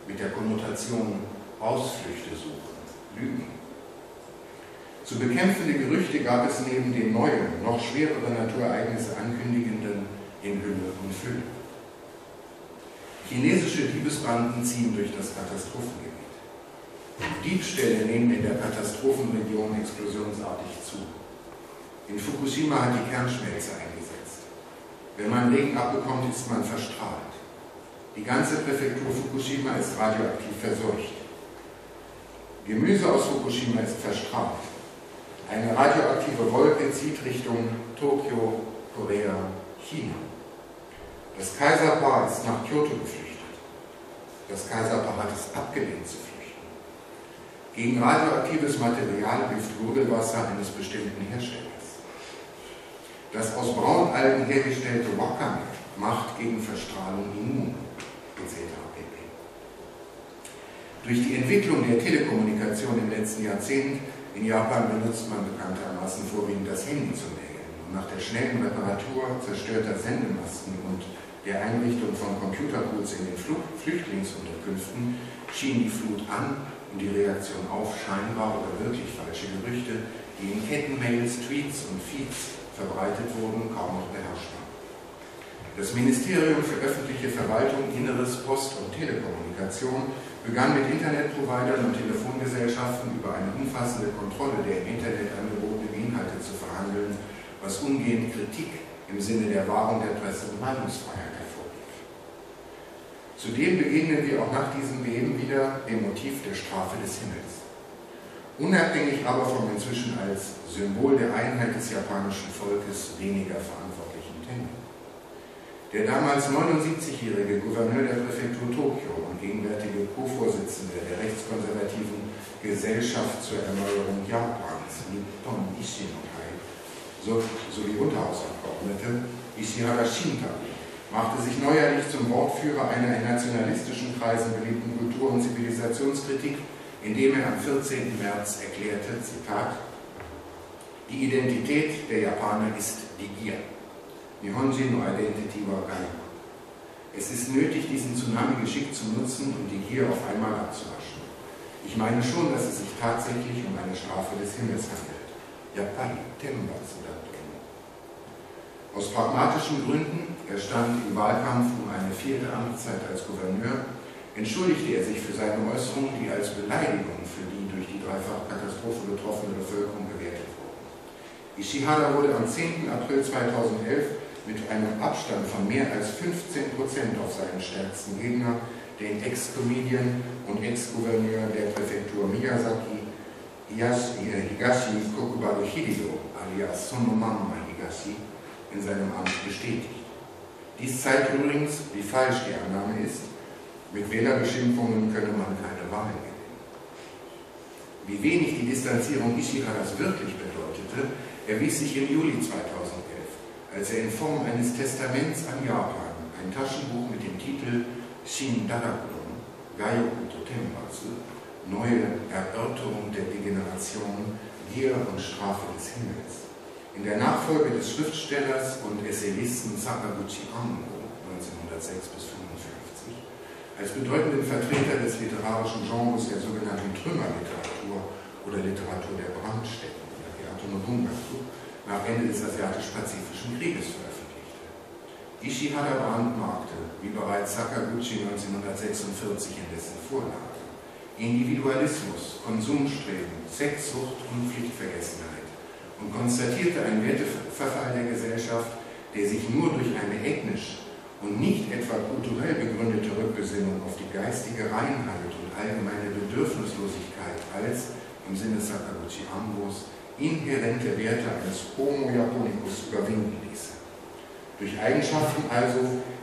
mit der Konnotation Ausflüchte suchen, Lügen. Zu bekämpfende Gerüchte gab es neben den neuen, noch schwerere Naturereignisse ankündigenden in Hülle und Fülle. Chinesische Diebesbanden ziehen durch das Katastrophengebiet. Diebstähle nehmen in der Katastrophenregion explosionsartig zu. In Fukushima hat die Kernschmelze eingesetzt. Wenn man Regen abbekommt, ist man verstrahlt. Die ganze Präfektur Fukushima ist radioaktiv verseucht. Gemüse aus Fukushima ist verstrahlt. Eine radioaktive Wolke zieht Richtung Tokio, Korea, China. Das Kaiserpaar ist nach Kyoto geflüchtet. Das Kaiserpaar hat es abgelehnt zu flüchten. Gegen radioaktives Material hilft Gurgelwasser eines bestimmten Herstellers. Das aus Braunalgen hergestellte Wakame macht gegen Verstrahlung immun, etc. pp. Durch die Entwicklung der Telekommunikation im letzten Jahrzehnt in Japan benutzt man bekanntermaßen vorwiegend das Handy zum Wählen. Und nach der schnellen Reparatur zerstörter Sendemasten und der Einrichtung von Computerpools in den Flüchtlingsunterkünften schien die Flut an und die Reaktion auf scheinbar oder wirklich falsche Gerüchte, die in Kettenmails, Tweets und Feeds verbreitet wurden, kaum noch beherrschbar. Das Ministerium für öffentliche Verwaltung, Inneres, Post und Telekommunikation begann mit Internetprovidern und Telefongesellschaften über eine umfassende Kontrolle der im Internet angebotenen Inhalte zu verhandeln, was umgehend Kritik im Sinne der Wahrung der Presse- und Meinungsfreiheit hervorrief. Zudem begegnen wir auch nach diesem Beben wieder dem Motiv der Strafe des Himmels. Unabhängig aber vom inzwischen als Symbol der Einheit des japanischen Volkes weniger verantwortlichen Tenno. Der damals 79-jährige Gouverneur der Präfektur Tokio und gegenwärtige Co-Vorsitzende der rechtskonservativen Gesellschaft zur Erneuerung Japans, Nippon Ishin-no-kai, sowie Unterhausabgeordnete Ishihara Shintaro, machte sich neuerlich zum Wortführer einer in nationalistischen Kreisen beliebten Kultur- und Zivilisationskritik, indem er am 14. März erklärte, Zitat, die Identität der Japaner ist die Gier. Nihonjin no identity wa gaiku. Es ist nötig, diesen Tsunami geschickt zu nutzen und die Gier auf einmal abzuwaschen. Ich meine schon, dass es sich tatsächlich um eine Strafe des Himmels handelt. Yappari tenbatsu da tomo. Aus pragmatischen Gründen, er stand im Wahlkampf um eine 4. Amtszeit als Gouverneur, entschuldigte er sich für seine Äußerungen, die als Beleidigung für die durch die Dreifach-Katastrophe betroffene Bevölkerung gewertet wurden. Ishihara wurde am 10. April 2011 mit einem Abstand von mehr als 15% auf seinen stärksten Gegner, den Ex-Comedian und Ex-Gouverneur der Präfektur Miyazaki, Higashi Kokubaro Hideyo, alias Sonomama Higashi, in seinem Amt bestätigt. Dies zeigt übrigens, wie falsch die Annahme ist, mit Wählerbeschimpfungen könne man keine Wahlen gewinnen. Wie wenig die Distanzierung Ishiharas wirklich bedeutete, erwies sich im Juli 2011, als er in Form eines Testaments an Japan ein Taschenbuch mit dem Titel Shin Darakuron, Gaioku to Tenbatsu, neue Erörterung der Degeneration, Gier und Strafe des Himmels, in der Nachfolge des Schriftstellers und Essayisten Sakaguchi Ango 1906 bis 1955 als bedeutenden Vertreter des literarischen Genres der sogenannten Trümmerliteratur oder Literatur der Brandstätten, der Theater no Bungaku, nach Ende des Asiatisch-Pazifischen Krieges veröffentlichte. Ishihara brandmarkte, wie bereits Sakaguchi 1946 in dessen Vorlage, Individualismus, Konsumstreben, Sexsucht und Pflichtvergessenheit und konstatierte einen Werteverfall der Gesellschaft, der sich nur durch eine ethnisch und nicht etwa kulturell begründete Rückbesinnung auf die geistige Reinheit und allgemeine Bedürfnislosigkeit als, im Sinne Sakaguchi Ambos, inhärente Werte eines Homo Japonicus überwinden ließe. Durch Eigenschaften also,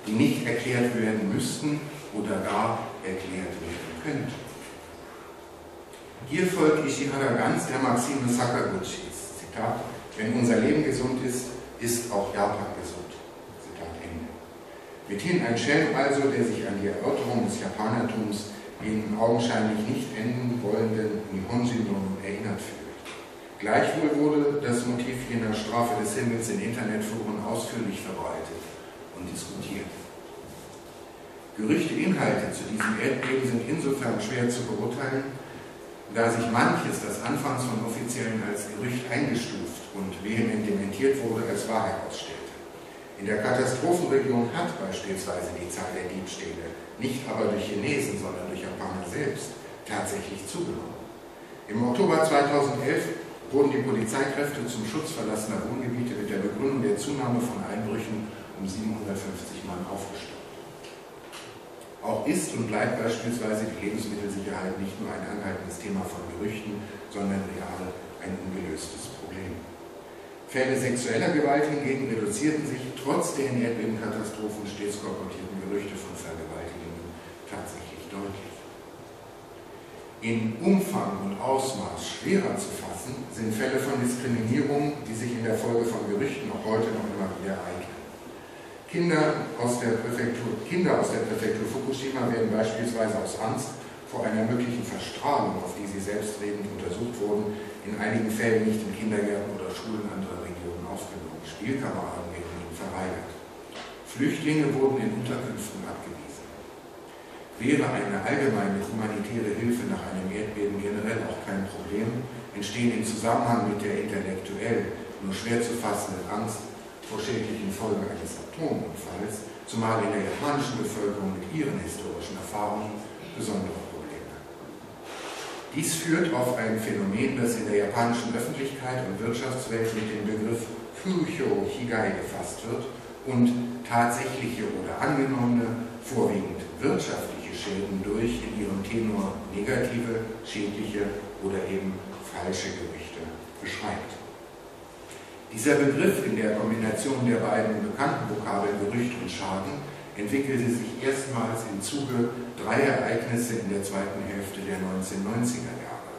die nicht erklärt werden müssten oder gar erklärt werden könnten. Hier folgt Ishihara ganz der Maxime Sakaguchis, Zitat, wenn unser Leben gesund ist, ist auch Japan gesund. Zitat Ende. Mithin ein Schelm also, der sich an die Erörterung des Japanertums in augenscheinlich nicht enden wollenden Nihonjin-no erinnert fühlt. Gleichwohl wurde das Motiv jener Strafe des Himmels in Internetforen ausführlich verbreitet und diskutiert. Gerüchteinhalte zu diesem Erdbeben sind insofern schwer zu beurteilen, da sich manches, das anfangs von Offiziellen als Gerücht eingestuft und vehement dementiert wurde, als Wahrheit ausstellte. In der Katastrophenregion hat beispielsweise die Zahl der Diebstähle, nicht aber durch Chinesen, sondern durch Japaner selbst, tatsächlich zugenommen. Im Oktober 2011 wurden die Polizeikräfte zum Schutz verlassener Wohngebiete mit der Begründung der Zunahme von Einbrüchen um 750 Mann aufgestockt. Auch ist und bleibt beispielsweise die Lebensmittelsicherheit nicht nur ein anhaltendes Thema von Gerüchten, sondern real ein ungelöstes Problem. Fälle sexueller Gewalt hingegen reduzierten sich trotz der in Erdbebenkatastrophen stets kolportierten Gerüchte von Vergewaltigungen tatsächlich deutlich. In Umfang und Ausmaß schwerer zu fassen sind Fälle von Diskriminierung, die sich in der Folge von Gerüchten auch heute noch immer wieder ereignen. Kinder aus der Präfektur Fukushima werden beispielsweise aus Angst vor einer möglichen Verstrahlung, auf die sie selbstredend untersucht wurden, in einigen Fällen nicht in Kindergärten oder Schulen anderer Regionen aufgenommen. Spielkameraden werden ihnen verweigert. Flüchtlinge wurden in Unterkünften abgewiesen. Wäre eine allgemeine humanitäre Hilfe nach einem Erdbeben generell auch kein Problem, entstehen im Zusammenhang mit der intellektuell nur schwer zu fassenden Angst vor schädlichen Folgen eines Atomunfalls, zumal in der japanischen Bevölkerung mit ihren historischen Erfahrungen besondere Probleme. Dies führt auf ein Phänomen, das in der japanischen Öffentlichkeit und Wirtschaftswelt mit dem Begriff Fujō Higai gefasst wird und tatsächliche oder angenommene, vorwiegend wirtschaftliche Schäden durch in ihrem Tenor negative, schädliche oder eben falsche Gerüchte beschreibt. Dieser Begriff in der Kombination der beiden bekannten Vokabeln Gerücht und Schaden entwickelte sich erstmals im Zuge dreier Ereignisse in der zweiten Hälfte der 1990er Jahre.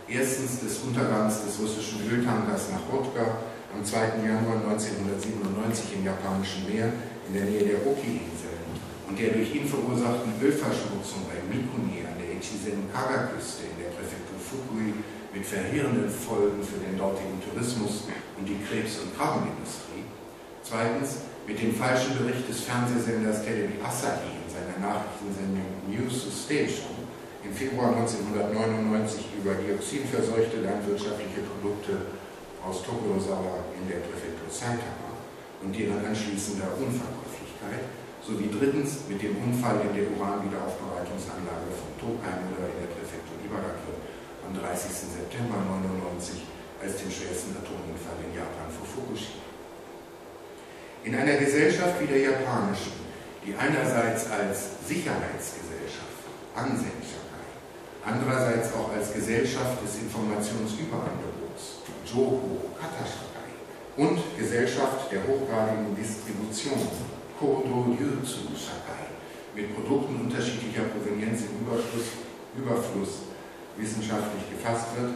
Erstens des Untergangs des russischen Öltankers Nachodka am 2. Januar 1997 im japanischen Meer in der Nähe der Oki-Inseln und der durch ihn verursachten Ölverschmutzung bei Mikuni an der Echizen-Kaga-Küste in der Präfektur Fukui mit verheerenden Folgen für den dortigen Tourismus und die Krebs- und Krabbenindustrie. Zweitens mit dem falschen Bericht des Fernsehsenders Television Asahi in seiner Nachrichtensendung News to Station im Februar 1999 über dioxinverseuchte landwirtschaftliche Produkte aus Tokunozawa in der Präfektur Saitama und deren anschließender Unverkäuflichkeit, sowie drittens mit dem Unfall in der Uranwiederaufbereitungsanlage von Tokaimura in der Präfektur Ibaraki am 30. September 1999 als dem schwersten Atomunfall in Japan vor Fukushima. In einer Gesellschaft wie der japanischen, die einerseits als Sicherheitsgesellschaft, Ansehen Shakai, andererseits auch als Gesellschaft des Informationsüberangebots, Joho Kata Shakai, und Gesellschaft der hochgradigen Distribution, Kodo Ryutsu Shakai, mit Produkten unterschiedlicher Provenienz im Überfluss wissenschaftlich gefasst wird,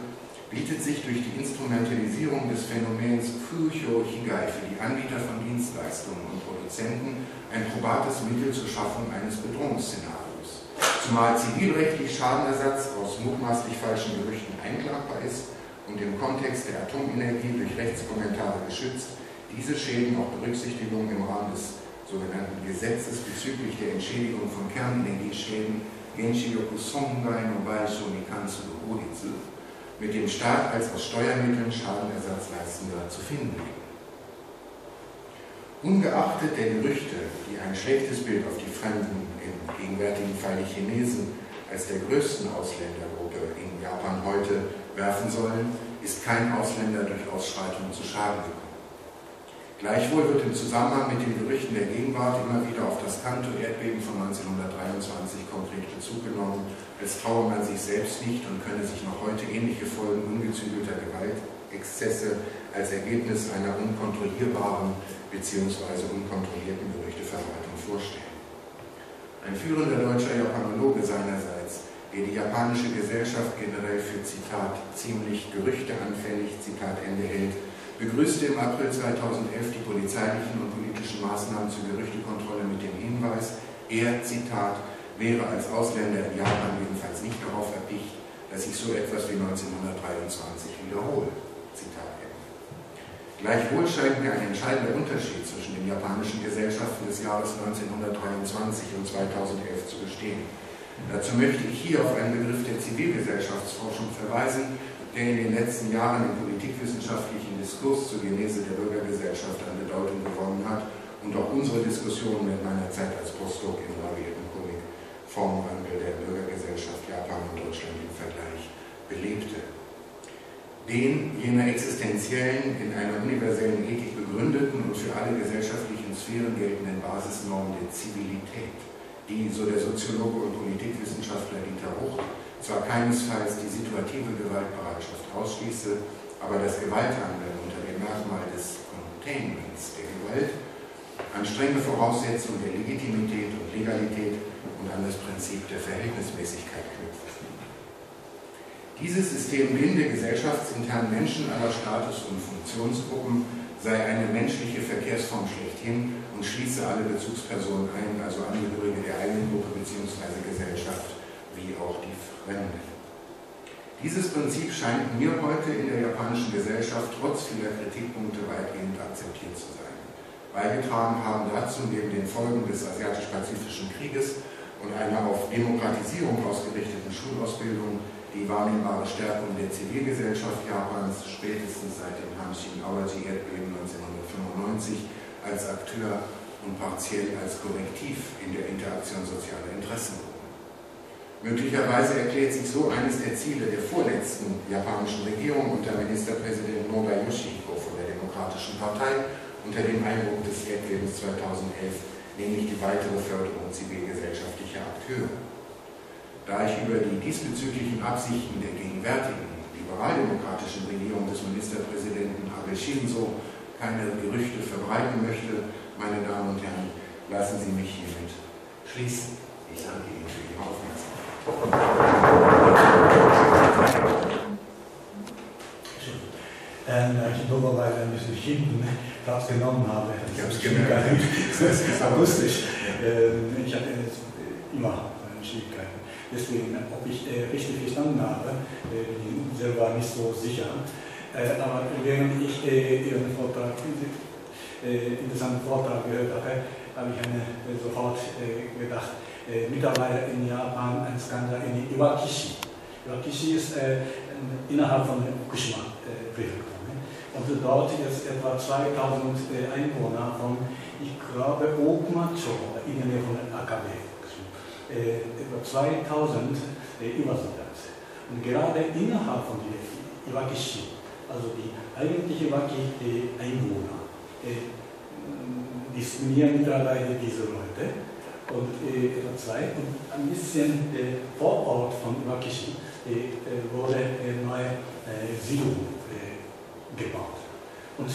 bietet sich durch die Instrumentalisierung des Phänomens Fujō Higai für die Anbieter von Dienstleistungen und Produzenten ein probates Mittel zur Schaffung eines Bedrohungsszenarios, zumal zivilrechtlich Schadenersatz aus mutmaßlich falschen Gerüchten einklagbar ist und im Kontext der Atomenergie durch Rechtskommentare geschützt, diese Schäden auch Berücksichtigung im Rahmen des sogenannten Gesetzes bezüglich der Entschädigung von Kernenergieschäden Genshi-yoku Songai no Baisho ni Kansuru Horitsu mit dem Staat als aus Steuermitteln Schadenersatzleistender zu finden. Ungeachtet der Gerüchte, die ein schlechtes Bild auf die Fremden, im gegenwärtigen Fall die Chinesen, als der größten Ausländergruppe in Japan heute werfen sollen, ist kein Ausländer durch Ausschreitungen zu Schaden gekommen. Gleichwohl wird im Zusammenhang mit den Gerüchten der Gegenwart immer wieder auf das Kanto-Erdbeben von 1923 konkret Bezug genommen, als traue man sich selbst nicht und könne sich noch heute ähnliche Folgen ungezügelter Gewaltexzesse als Ergebnis einer unkontrollierbaren bzw. unkontrollierten Gerüchteverbreitung vorstellen. Ein führender deutscher Japanologe seinerseits, der die japanische Gesellschaft generell für, Zitat, ziemlich gerüchteanfällig, Zitat Ende hält, begrüßte im April 2011 die polizeilichen und politischen Maßnahmen zur Gerüchtekontrolle mit dem Hinweis, er, Zitat, wäre als Ausländer in Japan jedenfalls nicht darauf erpicht, dass sich so etwas wie 1923 wiederhole. Zitat Ende. Gleichwohl scheint mir ein entscheidender Unterschied zwischen den japanischen Gesellschaften des Jahres 1923 und 2011 zu bestehen. Dazu möchte ich hier auf einen Begriff der Zivilgesellschaftsforschung verweisen, der in den letzten Jahren im politikwissenschaftlichen Diskurs zur Genese der Bürgergesellschaft an Bedeutung gewonnen hat und auch unsere Diskussion mit meiner Zeit als Postdoc im variierten Komik Formwandel der Bürgergesellschaft Japan und Deutschland im Vergleich belebte. Den jener existenziellen, in einer universellen Ethik begründeten und für alle gesellschaftlichen Sphären geltenden Basisnorm der Zivilität, die, so der Soziologe und Politikwissenschaftler Dieter Ruch, zwar keinesfalls die situative Gewaltbereitschaft ausschließe, aber das Gewalthandeln unter dem Merkmal des Containments der Gewalt an strenge Voraussetzungen der Legitimität und Legalität und an das Prinzip der Verhältnismäßigkeit knüpft. Dieses System blinde gesellschaftsintern Menschen aller Status- und Funktionsgruppen sei eine menschliche Verkehrsform schlechthin und schließe alle Bezugspersonen ein, also Angehörige der eigenen Gruppe bzw. Gesellschaft, wie auch die Fremden. Dieses Prinzip scheint mir heute in der japanischen Gesellschaft trotz vieler Kritikpunkte weitgehend akzeptiert zu sein. Beigetragen haben dazu neben den Folgen des Asiatisch-Pazifischen Krieges und einer auf Demokratisierung ausgerichteten Schulausbildung die wahrnehmbare Stärkung der Zivilgesellschaft Japans spätestens seit dem Hanshin-Awaji-Erdbeben 1995 als Akteur und partiell als Korrektiv in der Interaktion sozialer Interessen. Möglicherweise erklärt sich so eines der Ziele der vorletzten japanischen Regierung unter Ministerpräsident Noda Yoshihiko von der Demokratischen Partei unter dem Eindruck des Erdbebens 2011, nämlich die weitere Förderung zivilgesellschaftlicher Akteure. Da ich über die diesbezüglichen Absichten der gegenwärtigen liberaldemokratischen Regierung des Ministerpräsidenten Abe Shinzo keine Gerüchte verbreiten möchte, meine Damen und Herren, lassen Sie mich hiermit schließen. Ich danke Ihnen für Ihre Aufmerksamkeit. Ich dummerweise ein bisschen hinten Platz genommen habe. Ich habe es gemerkt. Das ist akustisch. Ich habe jetzt immer Schwierigkeiten. Deswegen, ob ich richtig verstanden habe, bin ich selber nicht so sicher. Aber während ich Ihren Vortrag, interessanten Vortrag gehört habe ich sofort gedacht, mittlerweile in Japan ein Skandal in Iwakishi. Iwakishi ist innerhalb von der Fukushima-Präfektur. Und dort jetzt etwa 2000 Einwohner von, ich glaube, Okumacho, in der Nähe von Akabe, etwa 2000 übersiedelt. Und gerade innerhalb von Iwakishi, also die eigentliche Iwaki-Einwohner, diskriminieren mittlerweile diese Leute. Und etwa ein bisschen vor Ort von Iwakishi wurde eine neue Siedlung gebaut. Und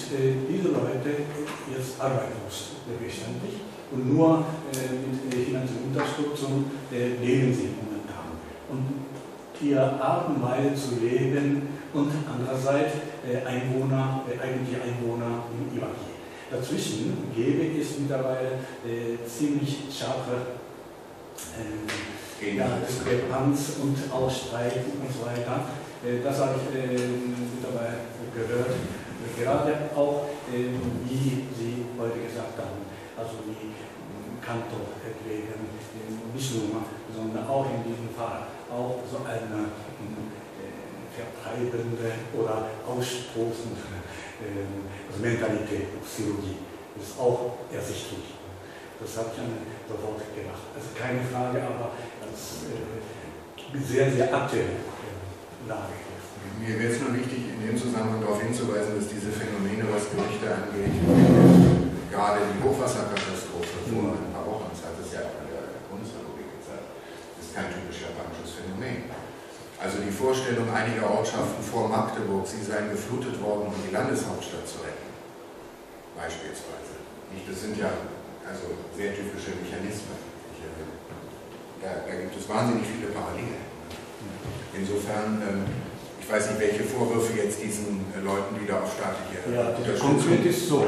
diese Leute jetzt arbeitslos beständig und nur mit finanzieller Unterstützung leben sie momentan. Und ihre Art und Weise zu leben und andererseits eigentliche Einwohner in Iwaki. Dazwischen gäbe es mittlerweile ziemlich scharfe Diskrepanz und Ausstreiten und so weiter. Das habe ich mittlerweile gehört. Gerade auch, wie Sie heute gesagt haben, also wie Kanto wegen nicht nur, sondern auch in diesem Fall auch so eine vertreibende oder ausstoßende Mentalität, Psychologie, ist auch ersichtlich. Das habe ich sofort gedacht. Also keine Frage, aber als sehr, sehr aktuelle Lage ist. Mir wäre es nur wichtig, in dem Zusammenhang darauf hinzuweisen, dass diese Phänomene, was Gerüchte angeht, gerade die Hochwasserkatastrophe vor ein paar Wochen, das hat es ja auch in der Bundesrepublik gesagt, ist kein typisch japanisches Phänomen. Also die Vorstellung einiger Ortschaften vor Magdeburg, sie seien geflutet worden, um die Landeshauptstadt zu retten, beispielsweise. Das sind ja also sehr typische Mechanismen. Da gibt es wahnsinnig viele Parallelen. Insofern, ich weiß nicht, welche Vorwürfe jetzt diesen Leuten wieder auf staatliche Unterstützung. Konkret ist so,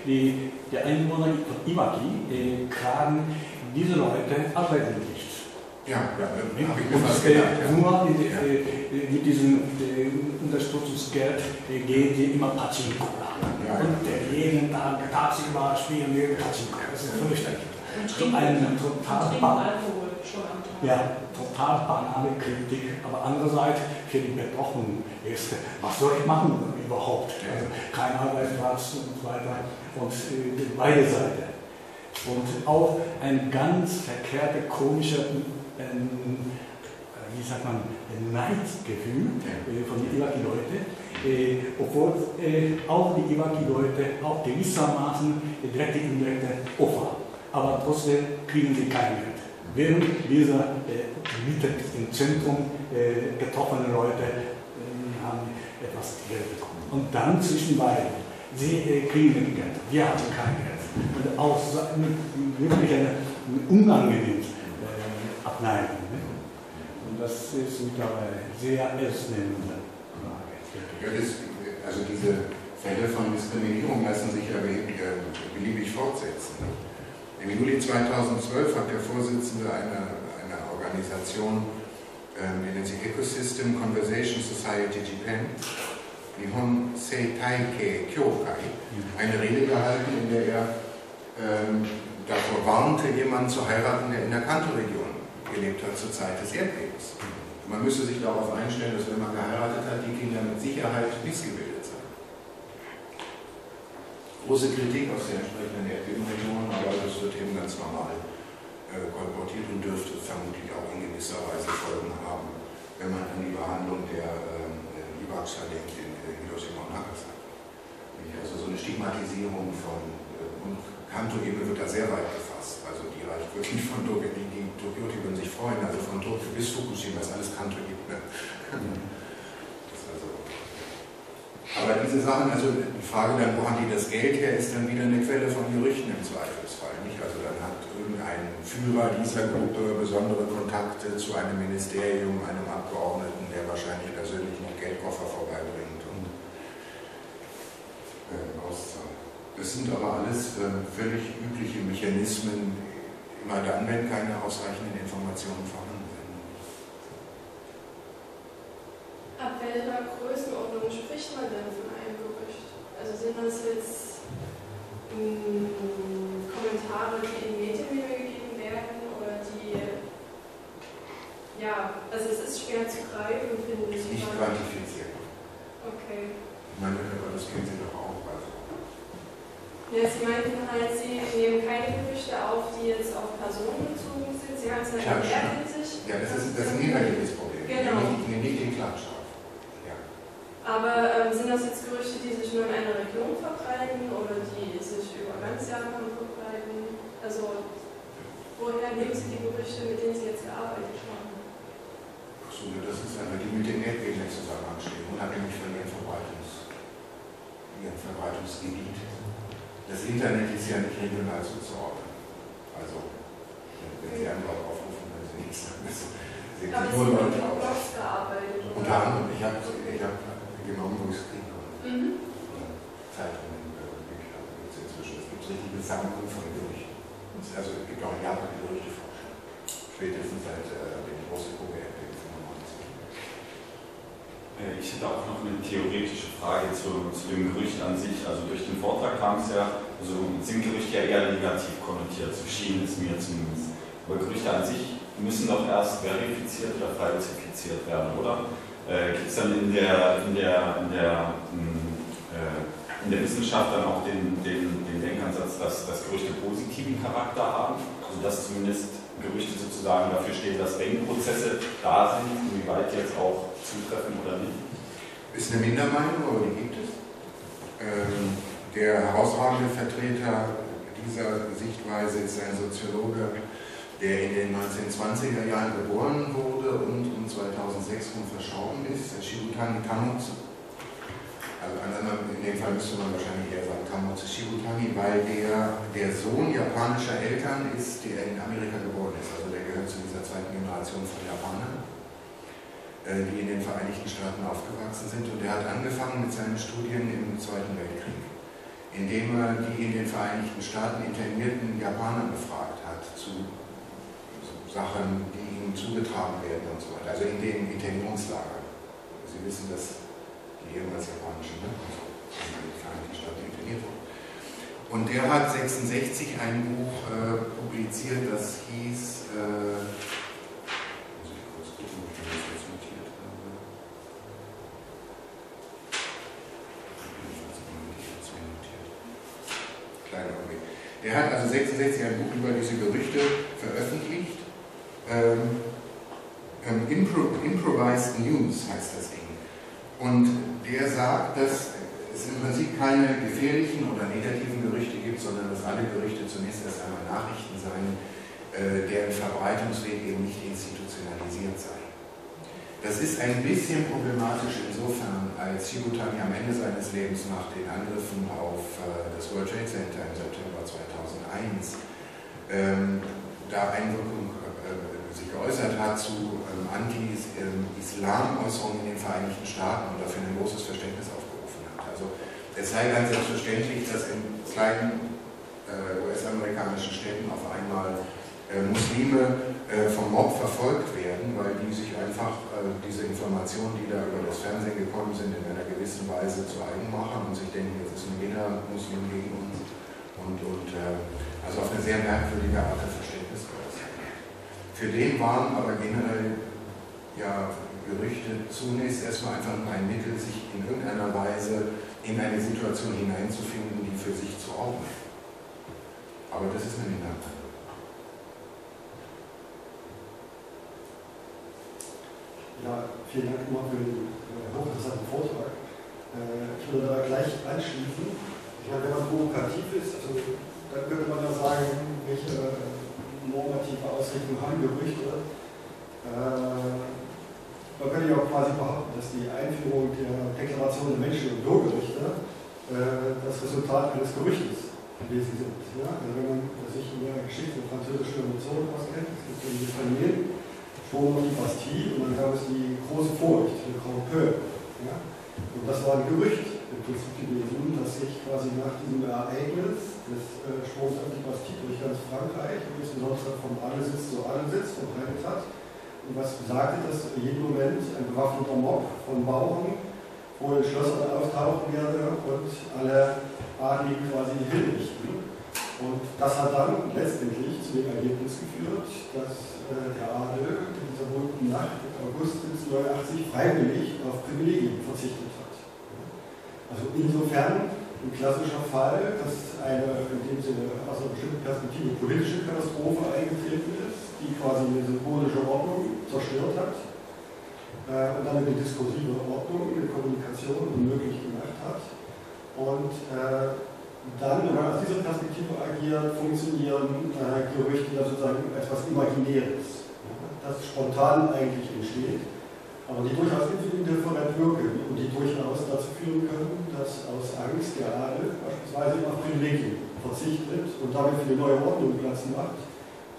die Einwohner von Iwaki klagen, diese Leute arbeiten nicht. Ja, habe ich mir fast gedacht. Nur mit diesem Unterstützungsgeld gehen sie immer Pachinko. Und jeden Tag tagsüber spielen wir Pachinko. Das ist fürchterlich. Und trinken Alkohol schon am Tag. Ja, total banale Kritik, aber andererseits für die Betroffenen ist, was soll ich machen überhaupt? Also kein Arbeitsplatz und so weiter. Und beide Seiten. Und auch ein ganz verkehrter, komischer, wie sagt man, Neidgefühl von den Iwaki-Leuten, obwohl auch die Iwaki-Leute auch gewissermaßen direkte, indirekte Opfer, aber trotzdem kriegen sie kein Geld. Während diese mitten im Zentrum getroffene Leute haben etwas Geld bekommen. Und dann zwischen beiden, sie kriegen Geld, wir haben kein Geld. Und auch wirklich eine unangenehme Abneigung. Ne? Und das ist mittlerweile sehr ernstnehmende Frage. Ja, also diese Fälle von Diskriminierung lassen sich ja beliebig fortsetzen. Im Juli 2012 hat der Vorsitzende einer Organisation, die nennt sich Ecosystem Conversation Society Japan, Nihon Seitaike Kyokai, eine Rede gehalten, in der er davor warnte, jemanden zu heiraten, der in der Kanto-Region gelebt hat zur Zeit des Erdbebens. man müsste sich darauf einstellen, dass wenn man geheiratet hat, die Kinder mit Sicherheit missgebildet sind. Große Kritik aus der entsprechenden Erdbebenregion, aber das wird eben ganz normal kolportiert und dürfte vermutlich auch in gewisser Weise Folgen haben, wenn man an die Behandlung der Iwaksha denkt in Hiroshima und Nagasaki. Also so eine Stigmatisierung von Kanto-Ebene wird da sehr weit gefasst. Also die reicht wirklich von Tokio, die Tokio, die würden sich freuen, also von Tokio bis Fukushima ist alles Kanto-Ebene. Aber diese Sachen, also die Frage dann, wo haben die das Geld her, ist dann wieder eine Quelle von Gerüchten im Zweifelsfall. Nicht? Also dann hat irgendein Führer dieser Gruppe besondere Kontakte zu einem Ministerium, einem Abgeordneten, der wahrscheinlich persönlich noch Geldkoffer vorbeibringt und auszahlt. Das sind aber alles völlig übliche Mechanismen, immer dann, wenn keine ausreichenden Informationen vorhanden sind. Ab welcher Größenordnung spricht man denn von einem Gerücht? Also sind das jetzt Kommentare, die in Medien wiedergegeben werden oder die, ja, also es ist schwer zu greifen, finde ich. Nicht quantifiziert. Okay. Ich meine, aber das kennen Sie doch auch. Also. Ja, Sie meinten halt, Sie nehmen keine Gerüchte auf, die jetzt auf Personen bezogen sind. Sie haben es ja erklärt in sich. Ja, das ist ein negatives Problem. Genau. Nicht den Klatsch. Aber sind das jetzt Gerüchte, die sich nur in einer Region verbreiten oder die sich über ganz Japan verbreiten? Also, woher nehmen Sie die Gerüchte, mit denen Sie jetzt gearbeitet haben? Achso, das ist einfach die mit den Erdbeben in Zusammenhang stehen, unabhängig von ihrem Verbreitungsgebiet. Das Internet ist ja nicht regional zuzuordnen. Also, wenn Sie einen Blog aufrufen, dann Sie nichts sagen. Sie haben nur Leute auf aus. Blogs gearbeitet? Unter anderem, ich habe genommen, wo ich es kriege. Zeitungen, Bücher gibt es inzwischen. Es gibt richtige Sammlungen von Gerüchten. Also es gibt auch in Japan Gerüchteforschung. Spätestens seit dem großen Kobe-Erdbeben 95. Ich hätte auch noch eine theoretische Frage zu dem Gerücht an sich. Also durch den Vortrag kam es ja, also sind Gerüchte ja eher negativ konnotiert, so schien es mir zumindest. Aber Gerüchte an sich müssen doch erst verifiziert oder falsifiziert werden, oder? Gibt es dann in der Wissenschaft dann auch den Denkansatz, dass Gerüchte positiven Charakter haben? Also dass zumindest Gerüchte sozusagen dafür stehen, dass Denkprozesse da sind, inwieweit die jetzt auch zutreffen oder nicht? Ist eine Mindermeinung, aber die gibt es. Der herausragende Vertreter dieser Sichtweise ist ein Soziologe, der in den 1920er Jahren geboren wurde und 2006 verstorben ist, Shibutani Tamotsu. Also in dem Fall müsste man wahrscheinlich eher sagen Tamotsu Shibutani, weil der Sohn japanischer Eltern ist, der in Amerika geboren ist. Also der gehört zu dieser zweiten Generation von Japanern, die in den Vereinigten Staaten aufgewachsen sind. Und er hat angefangen mit seinen Studien im Zweiten Weltkrieg, indem er die in den Vereinigten Staaten internierten Japaner befragt hat zu Sachen, die ihnen zugetragen werden und so weiter, also in den Internierungslagern. Sie wissen, dass die ehemals japanischen, in den Vereinigten Staaten interniert wurden. Und der hat 1966 ein Buch publiziert, das hieß, muss ich kurz gucken, ob ich das jetzt notiert habe. Kleiner Augenblick. Der hat also 1966 ein Buch über diese Gerüchte veröffentlicht. Improvised News heißt das Ding. Und der sagt, dass es im Prinzip keine gefährlichen oder negativen Gerüchte gibt, sondern dass alle Gerüchte zunächst erst einmal Nachrichten seien, deren Verbreitungsweg eben nicht institutionalisiert sei. Das ist ein bisschen problematisch insofern, als Shibutani am Ende seines Lebens nach den Angriffen auf das World Trade Center im September 2001 da Einwirkung sich geäußert hat zu Anti-Islam-Äußerungen in den Vereinigten Staaten und dafür ein großes Verständnis aufgerufen hat. Also es sei ganz selbstverständlich, dass in kleinen US-amerikanischen Städten auf einmal Muslime vom Mob verfolgt werden, weil die sich einfach diese Informationen, die da über das Fernsehen gekommen sind, in einer gewissen Weise zu eigen machen und sich denken, jetzt ist nur jeder Muslim gegen uns also auf eine sehr merkwürdige Art der Verständnis geäußert. Für den waren aber generell ja, Gerüchte zunächst erstmal einfach nur ein Mittel, sich in irgendeiner Weise in eine Situation hineinzufinden, die für sich zu ordnen. Aber das ist eine Minderheit. Ja, vielen Dank nochmal für den hochinteressanten Vortrag. Ich würde da gleich anschließen. Ich meine, wenn man provokativ ist, also, dann könnte man ja sagen, welche normative Ausrichtung haben Gerüchte. Man könnte ja auch quasi behaupten, dass die Einführung der Deklaration der Menschen- und Bürgerrechte das Resultat eines Gerüchtes gewesen sind. Ja? Also wenn man sich in der Geschichte der französischen Revolution auskennt, es gibt dieses Phänomen, Sturm auf die Bastille, und dann gab es die große Furcht, die Grand Peur. Ja? Und das war ein Gerücht im Prinzip gewesen, dass sich quasi nach diesem Ereignis des Sturms auf die Bastille durch ganz Frankreich, und insbesondere vom Adelsitz zu Adelsitz verbreitet hat. Und was besagte, dass in jedem Moment ein bewaffneter Mob von Bauern vor den Schlössern auftauchen werde und alle Adligen quasi hinrichten. Und das hat dann letztendlich zu dem Ergebnis geführt, dass der Adel in dieser berühmten Nacht im August 1789 freiwillig auf Privilegien verzichtet hat. Also insofern ein klassischer Fall, dass eine in dem Sinne aus einer bestimmten Perspektive politische Katastrophe eingetreten ist, die quasi eine symbolische Ordnung zerstört hat und damit eine diskursive Ordnung, eine Kommunikation unmöglich gemacht hat. Und dann, wenn man aus dieser Perspektive agiert, funktionieren Gerüchte ja sozusagen etwas Imaginäres, das spontan eigentlich entsteht, aber die durchaus indifferent wirken und die durchaus dazu führen können, dass aus Angst der Adel beispielsweise auf Privilegien verzichtet und damit für eine neue Ordnung Platz macht,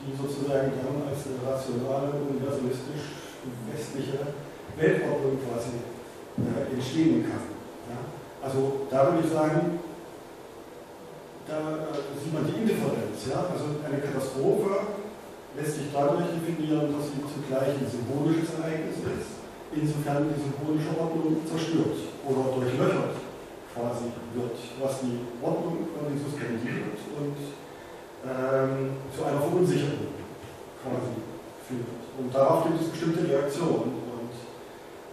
die sozusagen dann als eine rationale, universalistisch westliche Weltordnung quasi entstehen kann. Ja? Also da würde ich sagen, da sieht man die Indifferenz. Ja? Also eine Katastrophe lässt sich dadurch definieren, dass sie zugleich ein symbolisches Ereignis ist, insofern die symbolische Ordnung zerstört oder durchlöchert quasi wird, was die Ordnung quasi suspendiert und zu einer Verunsicherung quasi führt. Und darauf gibt es bestimmte Reaktionen. Und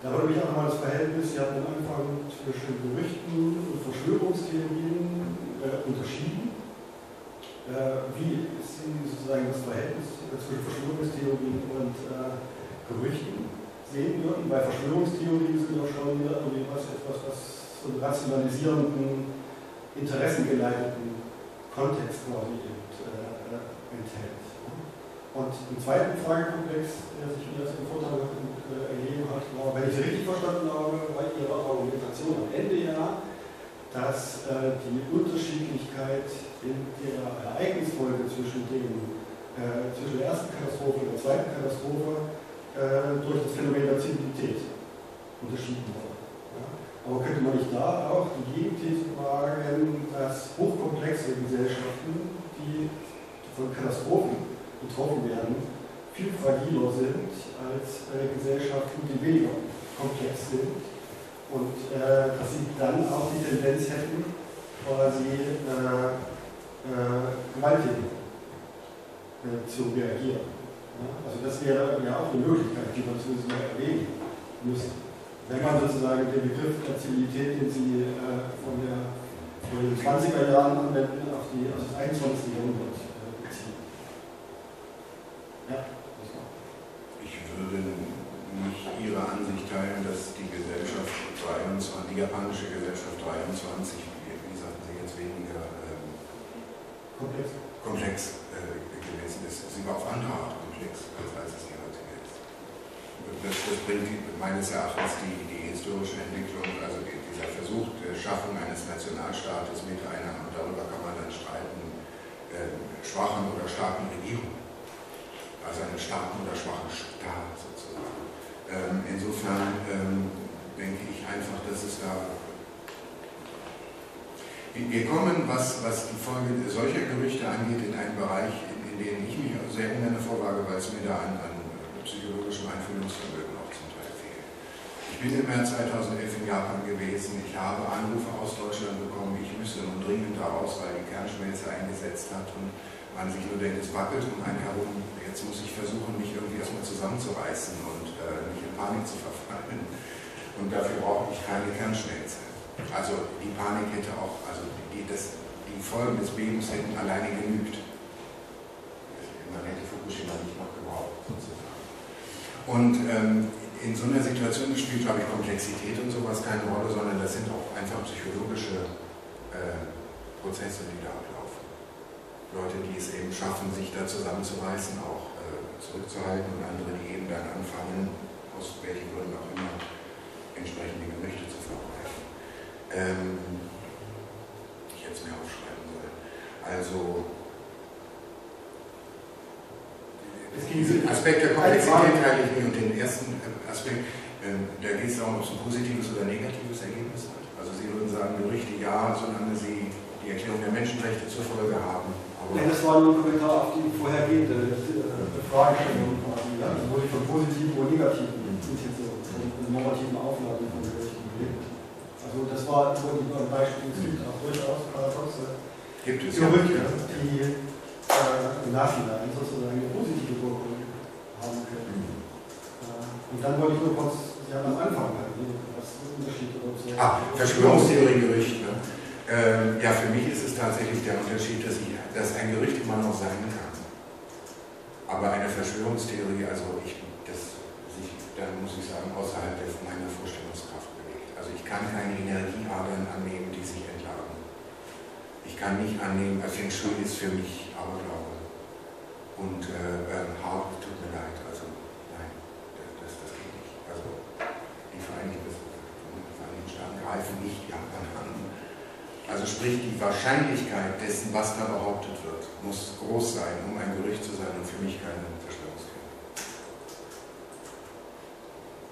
da würde mich auch mal das Verhältnis, Sie hatten am Anfang zwischen Gerüchten und Verschwörungstheorien unterschieden. Wie ist sozusagen das Verhältnis zwischen Verschwörungstheorien und Gerüchten sehen würden? Weil Verschwörungstheorien sind ja schon etwas, was so einen rationalisierenden, interessengeleiteten Kontext quasi enthält. Und im zweiten Fragekomplex, der sich mir das im Vortrag ergeben hat, war, wenn ich es richtig verstanden habe, bei Ihrer Argumentation am Ende ja, dass die Unterschiedlichkeit in der Ereignisfolge zwischen der ersten Katastrophe und der zweiten Katastrophe durch das Phänomen der Zivilität unterschieden wurde. Ja? Aber könnte man nicht da auch die Gegenthese wagen, dass hochkomplexe Gesellschaften, die von Katastrophen betroffen werden, viel fragiler sind als Gesellschaften, die weniger komplex sind und dass sie dann auch die Tendenz hätten, quasi gewalttätig zu reagieren. Ja? Also das wäre ja auch eine Möglichkeit, die man zumindest mal erwähnen müsste. Wenn man sozusagen den Begriff der Zivilität, den Sie von den 20er Jahren anwenden, auf das 21. Jahrhundert beziehen. Ja, das war. Ich würde nicht Ihre Ansicht teilen, dass die Gesellschaft 23, die japanische Gesellschaft 23, wie sagten Sie jetzt, weniger komplex gewesen ist. Sie war auf andere Art komplex, als es die heutige ist. Das bringt meines Erachtens die historische Entwicklung, also dieser Versuch der Schaffung eines Nationalstaates mit einer, und darüber kann man dann streiten, schwachen oder starken Regierung. Also einem starken oder schwachen Staat sozusagen. Insofern denke ich einfach, dass es da... Wir kommen, was die Folge solcher Gerüchte angeht, in einen Bereich, in den ich mich sehr ungern vorwage, weil es mir da an psychologischem Einfühlungsvermögen auch zum Teil fehlt. Ich bin im März 2011 in Japan gewesen. Ich habe Anrufe aus Deutschland bekommen, ich müsste nun dringend da raus, weil die Kernschmelze eingesetzt hat. Und man sich nur denkt, es wackelt um einen herum, jetzt muss ich versuchen, mich irgendwie erstmal zusammenzureißen und nicht in Panik zu verfallen. Und dafür brauche ich keine Kernschmelze. Also die Panik hätte auch, also die Folgen des Bebens hätten alleine genügt. Man hätte Fukushima nicht noch gebraucht, sozusagen. Und in so einer Situation spielt, glaube ich, Komplexität und sowas keine Rolle, sondern das sind auch einfach psychologische Prozesse, die da ablaufen. Leute, die es eben schaffen, sich da zusammenzureißen, auch zurückzuhalten, und andere, die eben dann anfangen, aus welchen Gründen auch immer, entsprechende Gerüchte zu verbreiten. Ich hätte es mir aufschreiben sollen. Also, diesen Aspekt der Komplexität teile ich nicht, und den ersten Aspekt, da geht es darum, ob es ein positives oder negatives Ergebnis hat. Also Sie würden sagen, Gerüchte ja, solange sie die Erklärung der Menschenrechte zur Folge haben. Ja, das war nur ein Kommentar auf die vorhergehende Fragestellung quasi, ja? Also wo ich von positiven oder negativen normativen Auflagen von Gerüchten geredet. Also das war nur ein Beispiel, es gibt auch durchaus paradoxe Gerüchte, die im Nachhinein sozusagen eine positive Wirkung haben können. Und dann wollte ich nur kurz, Sie haben am Anfang was Unterschied oder so. Verschwörungstheorie-Gerücht. Ne? Ja, für mich ist es tatsächlich der Unterschied, dass ein Gerücht immer noch sein kann. Aber eine Verschwörungstheorie, also dann muss ich sagen, außerhalb meiner Vorstellungskraft bewegt. Also ich kann keine Energieadern annehmen, die sich entladen. Ich kann nicht annehmen, Feng Shui ist für mich Aberglaube. Und Hart, tut mir leid, also nein, das geht nicht. Also die Vereinigten Staaten greifen nicht Japan an. Also sprich, die Wahrscheinlichkeit dessen, was da behauptet wird, muss groß sein, um ein Gerücht zu sein, und für mich keine Verschwörungstheorie.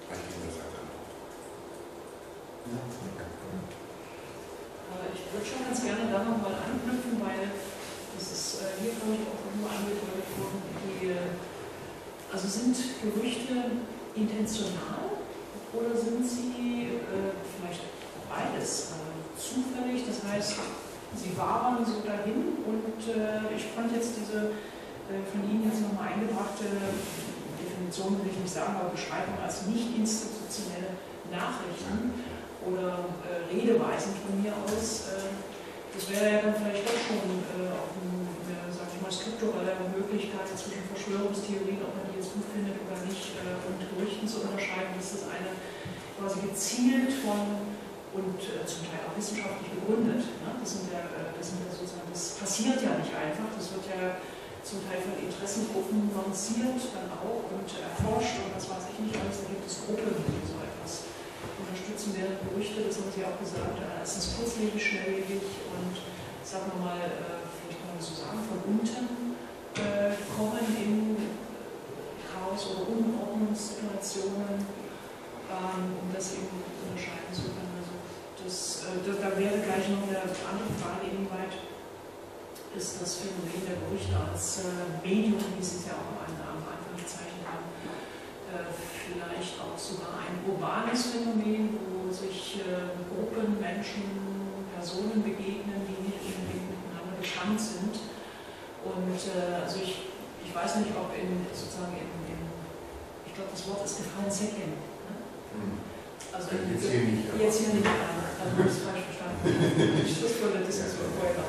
Reicht Ihnen das als Antwort? Ich würde schon ganz gerne da nochmal anknüpfen, weil das ist hier, glaube ich, auch nur angedeutet worden, also sind Gerüchte intentional oder sind sie vielleicht beides zufällig? Das heißt, sie wabern so dahin, und ich fand jetzt diese von Ihnen jetzt nochmal eingebrachte Definition, will ich nicht sagen, aber Beschreibung als nicht institutionelle Nachrichten oder Redeweisen von mir aus, das wäre ja dann vielleicht doch schon auch eine, sag ich mal, strukturelle Möglichkeit zwischen Verschwörungstheorien, ob man die jetzt gut findet oder nicht, und Gerüchten zu unterscheiden, dass das eine quasi gezielt von und zum Teil auch wissenschaftlich begründet. Ne? Das sind ja sozusagen, das passiert ja nicht einfach, das wird ja zum Teil von Interessengruppen lanciert dann auch und erforscht und was weiß ich nicht alles, da gibt es Gruppen, die so etwas unterstützen, während Gerüchte, das haben Sie auch gesagt, erstens kurzlebig, schnelllebig und, sagen wir mal, vielleicht kann man so sagen, von unten kommen in Chaos- oder Unordnungssituationen, um das eben unterscheiden zu können. Also da wäre gleich noch eine andere Frage, inwieweit ist das Phänomen der Gerüchte als Medium, wie Sie es ja auch am Anfang bezeichnet haben, vielleicht auch sogar ein urbanes Phänomen, wo sich Gruppen, Menschen, Personen begegnen, die nicht unbedingt miteinander bekannt sind. Und also ich weiß nicht, ob sozusagen ich glaube, das Wort ist gefallen, Second. Ne? Also jetzt hier nicht. Jetzt hier nicht, also habe ich es falsch verstanden. Das wurde das ist vorher.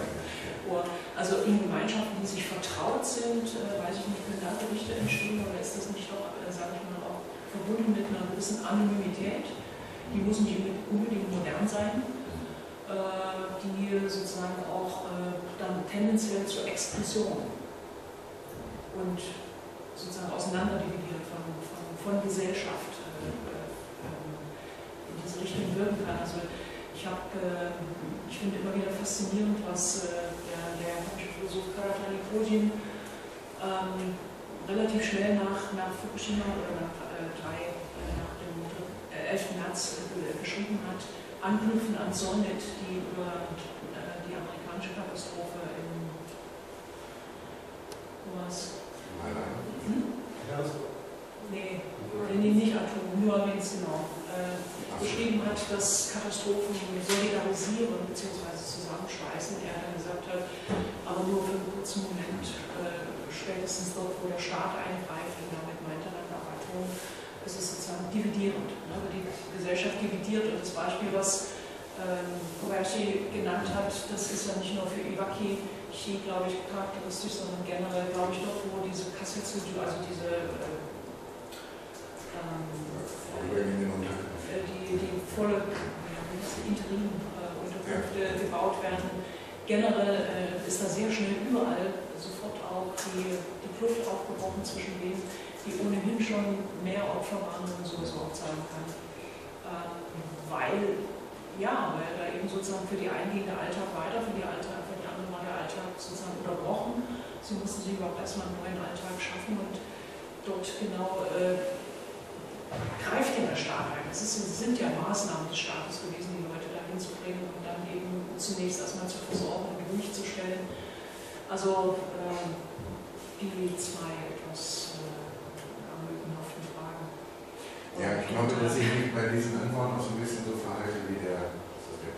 Also in Gemeinschaften, die sich vertraut sind, weiß ich nicht, können da Berichte entstehen, oder ist das nicht doch, sage ich mal, auch verbunden mit einer gewissen Anonymität? Die muss nicht unbedingt modern sein, die sozusagen auch dann tendenziell zur Expression und sozusagen auseinanderdividiert von Gesellschaft in diese Richtung wirken kann. Also ich finde immer wieder faszinierend, was der japanische Philosoph Karatani Kojin relativ schnell nach Fukushima oder nach dem 11. März geschrieben hat, anknüpfen an Sonnet, die über die amerikanische Katastrophe Nee, nicht Atom, New Orleans, genau. Beschrieben hat, dass Katastrophen solidarisieren bzw. zusammenschweißen. Er dann gesagt hat, aber nur für einen kurzen Moment, spätestens dort, wo der Staat eingreift, und damit meint er dann auch Atom, es ist sozusagen dividierend. Also die Gesellschaft dividiert. Und das Beispiel, was Kobayashi genannt hat, das ist ja nicht nur für Iwaki, glaube ich, charakteristisch, sondern generell, glaube ich, dort, wo diese Kassetsu, also diese die volle Interim-Unterkünfte gebaut werden. Generell ist da sehr schnell überall sofort auch die Kluft aufgebrochen zwischen denen, die ohnehin schon mehr Opfer waren und sowieso auch zahlen kann. Weil da eben sozusagen für die einen ging der Alltag weiter, für die anderen war der Alltag sozusagen unterbrochen. Sie mussten sich überhaupt erstmal einen neuen Alltag schaffen und dort genau greift ja der Staat ein. Es sind ja Maßnahmen des Staates gewesen, die Leute dahin zu bringen und dann eben zunächst erstmal zu versorgen und ruhig zu stellen. Also die zwei etwas amöbenhaften Fragen. Ja, ich glaube, dass ich mich bei diesen Antworten auch so ein bisschen so verhalte wie der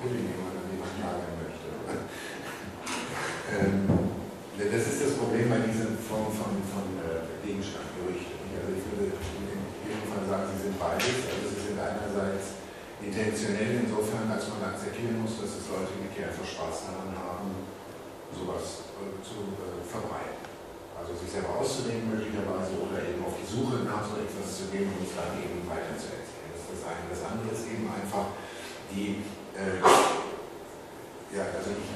Pudding, den man an jemanden lagern möchte. Das ist das Problem bei dieser Form von Gegenstandgerüchte. Also ich würde sagen, sie sind beides. Also sie sind einerseits intentionell insofern, als man akzeptieren muss, dass es Leute gibt, die einfach Spaß daran haben, sowas zu verbreiten. Also sich selber auszudenken möglicherweise oder eben auf die Suche nach so etwas zu gehen und es dann eben weiter zu erzählen. Das ist das eine. Das andere ist eben einfach die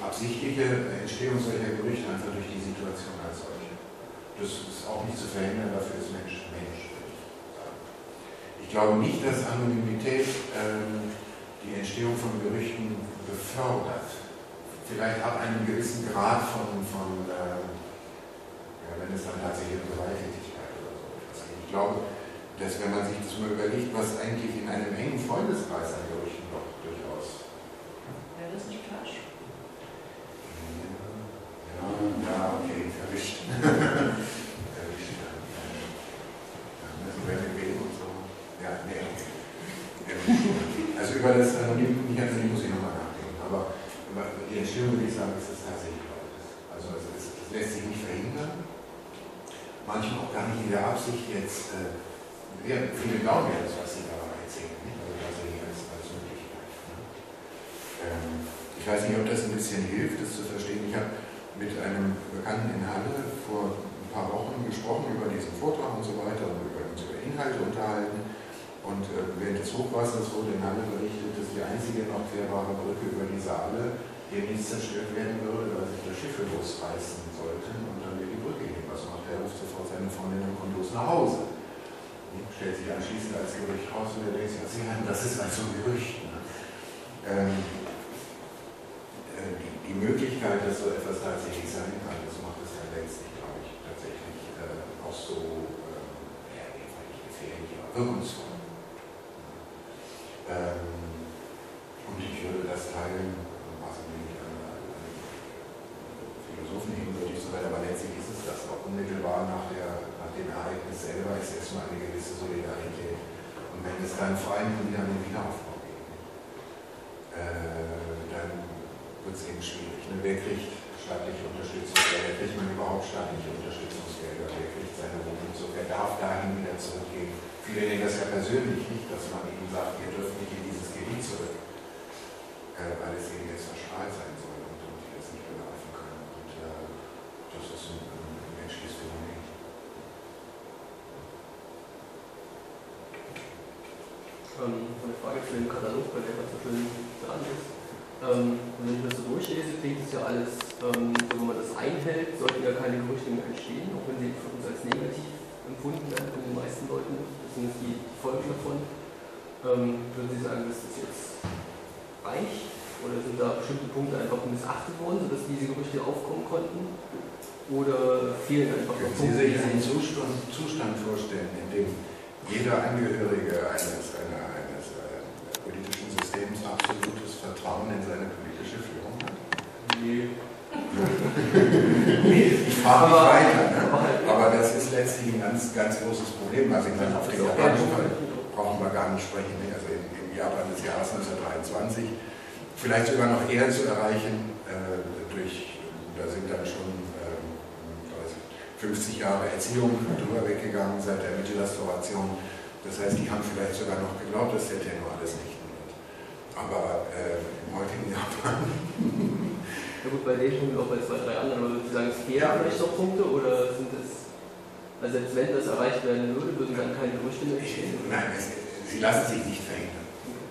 absichtliche Entstehung solcher Gerüchte einfach durch die Situation als solche. Das ist auch nicht zu verhindern, dafür ist Mensch. Ich glaube nicht, dass Anonymität die Entstehung von Gerüchten befördert. Vielleicht ab einem gewissen Grad von wenn es dann tatsächlich um Gewalttätigkeit oder so etwas geht. Ich glaube, dass wenn man sich das mal überlegt, was eigentlich in einem engen Freundeskreis an Gerüchten doch durchaus. Wäre das nicht falsch? Ja, okay, erwischt. Also über das Anonym muss ich nochmal nachdenken, aber die Entstehung, würde ich sagen, ist es tatsächlich beides. Also es lässt sich nicht verhindern, manchmal auch gar nicht in der Absicht jetzt, viele glauben ja das, was sie da erzählen, nicht? Also tatsächlich als Möglichkeit. Ich weiß nicht, ob das ein bisschen hilft, das zu verstehen. Ich habe mit einem Bekannten in Halle vor ein paar Wochen gesprochen über diesen Vortrag und so weiter und uns über Inhalte unterhalten. Und während des Hochwassers wurde in Halle berichtet, dass die einzige noch fährbare Brücke über die Saale demnächst zerstört werden würde, weil sich da Schiffe losreißen sollten und dann wird die Brücke hin. Was macht der? Ruft sofort seine Freundin und kommt los nach Hause. Und stellt sich anschließend als Gerücht raus und er denkt sich, das ist also ein Gerücht. Ne? Die Möglichkeit, dass so etwas tatsächlich sein kann, das macht es ja letztlich, glaube ich, tatsächlich auch so gefährlich, aber wirkungsvoll. Und ich würde das teilen, was ich an Philosophen hin würde ich so weiter, aber letztlich ist es das auch unmittelbar nach dem Ereignis selber ist erstmal eine gewisse Solidarität. Und wenn es dann vor allem wieder an den Wiederaufbau geht, dann wird es eben schwierig. Ne? Wer kriegt staatliche Unterstützungsgelder? Kriegt man überhaupt staatliche Unterstützungsgelder? Wer kriegt seine Wohnung so? Wer darf dahin wieder zurückgehen? Viele nehmen das ja persönlich nicht, dass man eben sagt, ihr dürft nicht in dieses Gebiet zurück, weil es eben jetzt verstrahlt sein soll und die das nicht begreifen können. Und das ist ein menschliches Phänomen. Eine Frage zu dem Katalog, bei der was so schön dran ist. Wenn ich das so durchlese, klingt das ja alles, wenn man das einhält, sollten ja keine Gerüchte mehr entstehen, auch wenn sie von uns als negativ empfunden werden von den meisten Leuten. Das sind die Folgen davon. Würden Sie sagen, dass das jetzt reicht? Oder sind da bestimmte Punkte einfach missachtet worden, sodass diese Gerüchte aufkommen konnten? Oder fehlen einfach noch Punkte? Sie sich einen Zustand vorstellen, in dem jeder Angehörige eines politischen Systems absolutes Vertrauen in seine politische Führung hat? Nee. Ich frage mich weiter, ne? Aber das ist letztlich ein ganz, ganz großes Problem. Also ich meine, auf den japanischen Fall brauchen wir gar nicht sprechen. Also im Japan des Jahres 1923, vielleicht sogar noch eher zu erreichen, da sind dann schon 50 Jahre Erziehung drüber weggegangen seit der Mittelrestauration. Das heißt, die haben vielleicht sogar noch geglaubt, dass der Tenor alles richten wird. Aber im heutigen Japan. Ja gut, bei denen schon auch bei 2, 3 anderen, aber würden Sie sagen, es fehlen vielleicht noch Punkte oder sind es, also selbst wenn das erreicht werden würde, würden dann keine Gerüchte mehr entstehen? Nein, sie lassen sich nicht verhindern.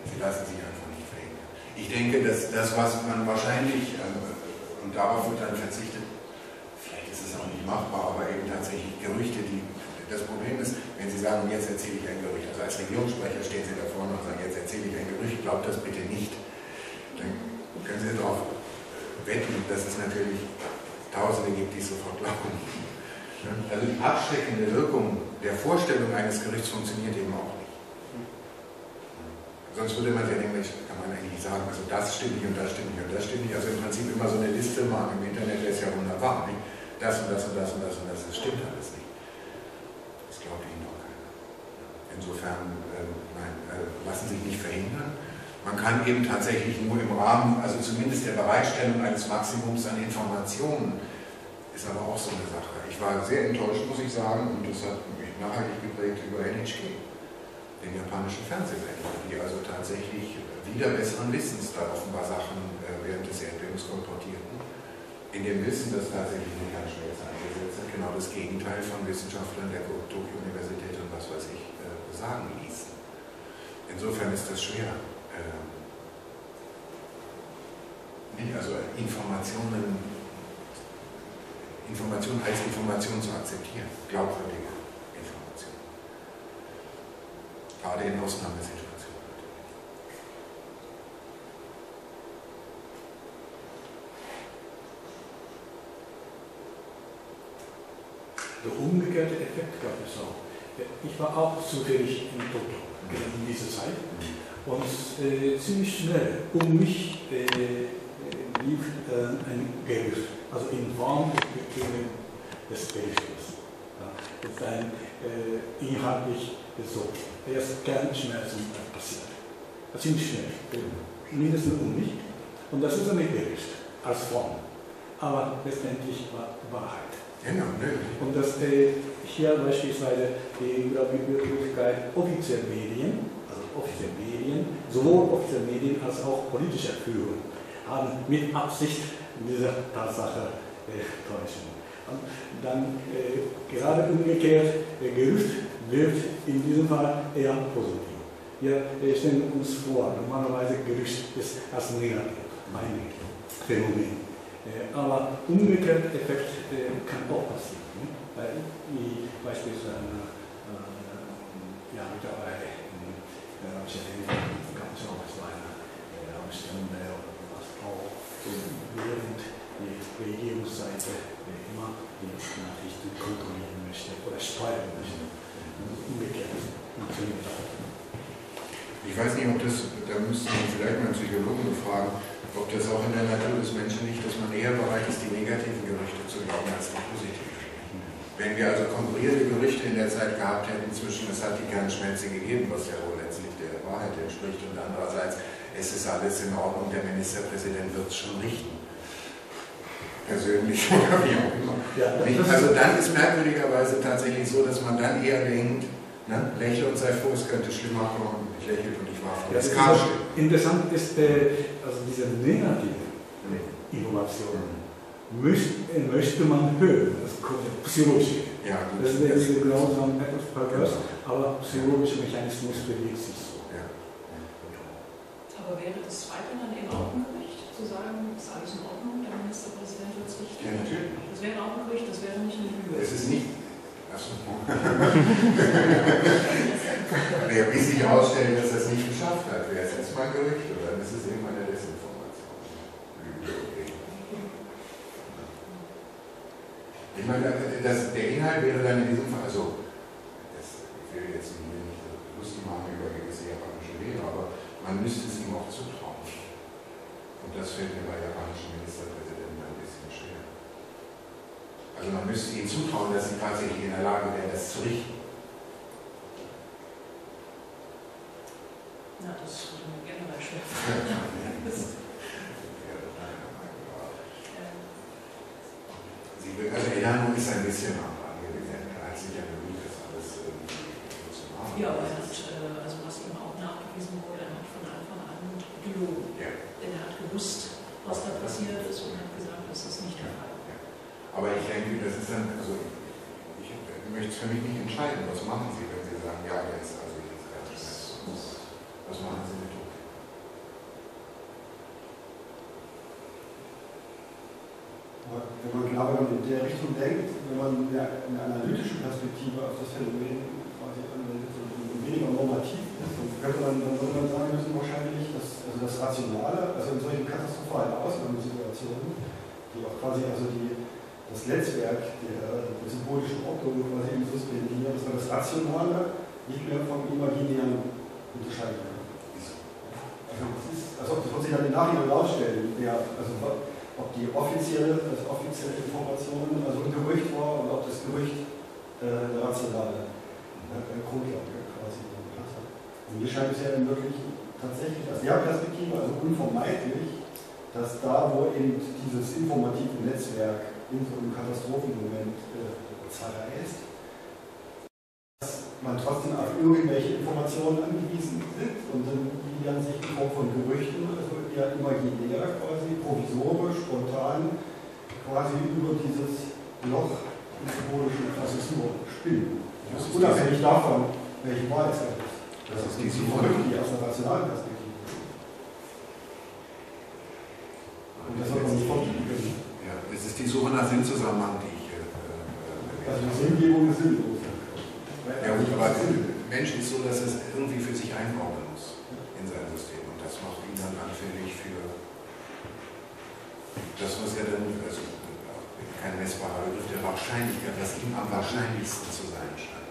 Sie lassen sich einfach nicht verhindern. Ich denke, dass das, was man wahrscheinlich, und darauf wird dann verzichtet, vielleicht ist es auch nicht machbar, aber eben tatsächlich Gerüchte, das Problem ist, wenn Sie sagen, jetzt erzähle ich ein Gerücht, also als Regierungssprecher stehen Sie da vorne und sagen, jetzt erzähle ich ein Gerücht, glaubt das bitte nicht. Dann können Sie darauf wetten, dass es natürlich Tausende gibt, die es sofort glauben. Also die abschreckende Wirkung der Vorstellung eines Gerichts funktioniert eben auch nicht. Sonst würde man ja nämlich, kann man eigentlich sagen, also das stimmt nicht und das stimmt nicht und das stimmt nicht. Also im Prinzip immer so eine Liste machen im Internet, das ist ja wunderbar. Nicht? Das und das und das und das und das stimmt alles nicht. Das glaubt Ihnen doch keiner. Insofern, nein, lassen sich nicht verhindern. Man kann eben tatsächlich nur im Rahmen, also zumindest der Bereitstellung eines Maximums an Informationen, ist aber auch so eine Sache. Ich war sehr enttäuscht, muss ich sagen, und das hat mich nachhaltig geprägt über NHK, den japanischen Fernsehsender, die also tatsächlich wieder besseren Wissens da offenbar Sachen während des Erdbebens kolportierten, in dem Wissen, dass tatsächlich eine ganz schweres eingesetzt hat, genau das Gegenteil von Wissenschaftlern der Tokyo-Universität und was weiß ich sagen ließen. Insofern ist das schwer. Also Informationen als Information zu akzeptieren, glaubwürdige Information. Gerade in Ausnahmesituationen. Der umgekehrte Effekt gab es auch. Ich war auch zufällig in Tokio in dieser Zeit und ziemlich schnell um mich lief ein Gerücht, also in Form des Berichtes. Ja, und dann inhaltlich so, erst Kernschmerzen passiert. Ziemlich schnell, mindestens um mich. Und das ist ein Bericht als Form, aber letztendlich war Wahrheit. Genau, ne? Und dass hier beispielsweise die Möglichkeit offizielle Medien, sowohl offizielle Medien als auch politische Führung, haben mit Absicht diese Tatsache täuschen. Und dann gerade umgekehrt, der Gerücht wirkt in diesem Fall eher positiv. Wir stellen uns vor, normalerweise Gerücht ist als negativ, ein Phänomen. Aber umgekehrter Effekt kann auch passieren. Ne? Weil beispielsweise mittlerweile gab es auch so eine Stunde oder was auch, während die Regierungsseite immer die Nachrichten kontrollieren möchte oder steuern möchte. Umgekehrt natürlich auch. Ich weiß nicht, ob das, da müsste man vielleicht mal einen Psychologen fragen, ob das auch in der Natur des Menschen liegt, dass man eher bereit ist, die negativen Gerüchte zu glauben, als die positiven. Wenn wir also konkurrierende Gerüchte in der Zeit gehabt hätten zwischen, es hat die Kernschmelze gegeben, was ja wohl letztlich der Wahrheit entspricht, und andererseits, es ist alles in Ordnung, der Ministerpräsident wird es schon richten. Persönlich oder wie auch immer. Ja, also dann ist merkwürdigerweise tatsächlich so, dass man dann eher denkt, ne, lächle und sei froh, es könnte schlimmer kommen. Ich lächle und ich war froh. Das interessant ist, also diese negative Information möchte man hören, das psychologisch. Ja, das ist diese grausam etwas pervers, aber psychologischer Mechanismus bewegt sich so. Ja. Aber wäre das Zweite dann eben auch ein Gericht, zu sagen, ist alles in Ordnung, der Ministerpräsident wird es richten? Ja, natürlich. Das wäre auch ein Gericht, das wäre nicht eine Lüge. Es ist nicht. Achso. Ja, wie sich herausstellen, dass er es nicht geschafft hat, wäre es erstmal ein Gerücht, oder? Das ist eben eine Desinformation. Ich meine, der Inhalt wäre dann in diesem Fall, also, ich will jetzt nicht lustig machen über gewisse japanische Lehrer, aber man müsste es ihm auch zutrauen. Und das fällt mir bei japanischen Ministerpräsidenten ein bisschen schwer. Also man müsste ihnen zutrauen, dass sie tatsächlich in der Lage wären, das zu richten. Na, das würde mir generell schwer. Also Ernannung ist ein bisschen angewiesen, er hat sich ja bemüht, das alles zu machen. Ja, aber er hat, also was ihm auch nachgewiesen wurde, er hat von Anfang an gelogen. Ja. Denn er hat gewusst, was da passiert ist und hat gesagt, das ist nicht der Fall. Ja. Aber ich denke, das ist dann, also ich möchte es für mich nicht entscheiden. Was machen Sie, wenn Sie sagen, ja, der ist also jetzt fertig? Was machen Sie mit Druck? Wenn man klar, wenn man in der Richtung denkt, wenn man eine analytische Perspektive auf das Phänomen quasi anwendet und weniger normativ ist, dann würde man sagen müssen wahrscheinlich, dass also das Rationale, also in solchen katastrophalen Ausnahmesituationen, die auch quasi also das Netzwerk der symbolischen Ordnung quasi im suspendieren, dass man das Rationale nicht mehr vom Imaginären unterscheiden kann. Also das wird sich dann im Nachhinein darstellen, ob die offizielle Information also ein Gerücht war und ob das Gerücht eine rationale Grundlage quasi hatte. Und mir scheint es ja dann wirklich tatsächlich aus der Perspektive, also unvermeidlich, dass da, wo eben dieses informative Netzwerk in so einem Katastrophenmoment zerreißt, dass man trotzdem auf irgendwelche Informationen angewiesen ist und dann die dann sich in Form von Gerüchten, also eher imaginär quasi, provisorisch, spontan, quasi über dieses Loch in symbolischen Klassismus spinnen. Unabhängig davon, welche Wahl es ist. Das ist die die aus der rationalen Perspektive. Und das soll man nicht vorstellen können. Ja, es ist die Suche nach Sinnzusammenhang, die ich also die Sinngebung ist sinnlos. ja gut, aber der Mensch ist so, dass es irgendwie für sich einbauen muss in sein System. Und das macht ihn dann anfällig für das, was er dann, also kein messbarer Begriff der Wahrscheinlichkeit, was ihm am wahrscheinlichsten zu sein scheint.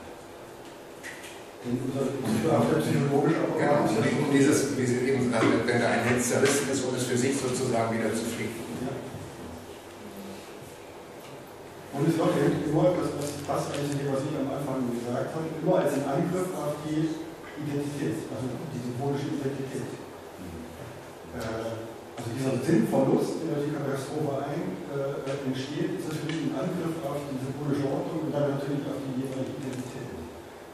Psychologisch aber genau, und dieses, wie Sie eben sagen, wenn da ein Netz zerrissen ist, um es für sich sozusagen wieder zu fliegen. Ja. Und es wird eben immer, das passt eigentlich zu dem, was ich am Anfang gesagt habe, immer als ein Angriff auf die Identität, also die symbolische Identität. Also dieser Sinnverlust, der durch die Katastrophe entsteht, ist natürlich ein Angriff auf die symbolische Ordnung und dann natürlich auf die jeweilige Identität.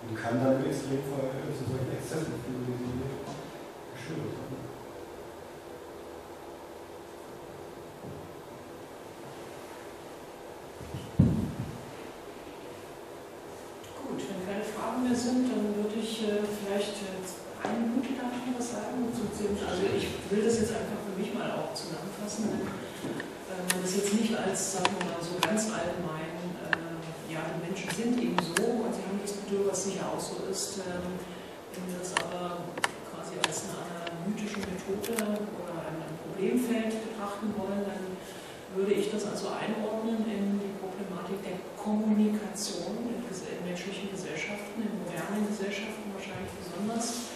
Und kann dann im Extremfall zu solchen Exzessen führen, wie Sie geschildert haben. Gut, wenn keine Fragen mehr sind, dann würde ich vielleicht eine Minute dazu was sagen. Also ich will das jetzt einfach für mich mal auch zusammenfassen, wenn man das jetzt nicht als, sagen wir mal, so ganz allgemein, ja, die Menschen sind eben so und sie haben das Gefühl, was sicher auch so ist, wenn wir das aber quasi als eine analytische Methode oder ein Problemfeld betrachten wollen, dann würde ich das also einordnen in die Problematik der Kommunikation in menschlichen Gesellschaften, in modernen Gesellschaften wahrscheinlich besonders.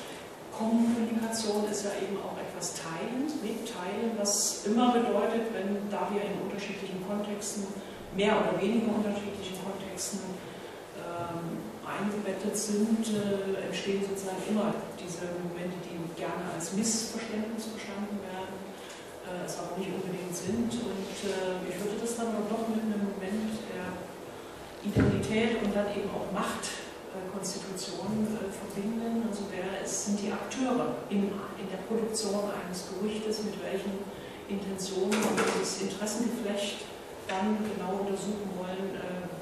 Kommunikation ist ja eben auch etwas teilend, mitteilen, was immer bedeutet, wenn da wir in unterschiedlichen Kontexten, mehr oder weniger unterschiedlichen Kontexten eingebettet sind, entstehen sozusagen immer diese Momente, die gerne als Missverständnis verstanden werden, es aber nicht unbedingt sind. Und ich würde das dann aber doch mit einem Moment der Identität und dann eben auch Machtkonstitution verbinden. Also sind die Akteure in der Produktion eines Gerüchtes, mit welchen Intentionen und dieses Interessengeflecht dann genau untersuchen wollen,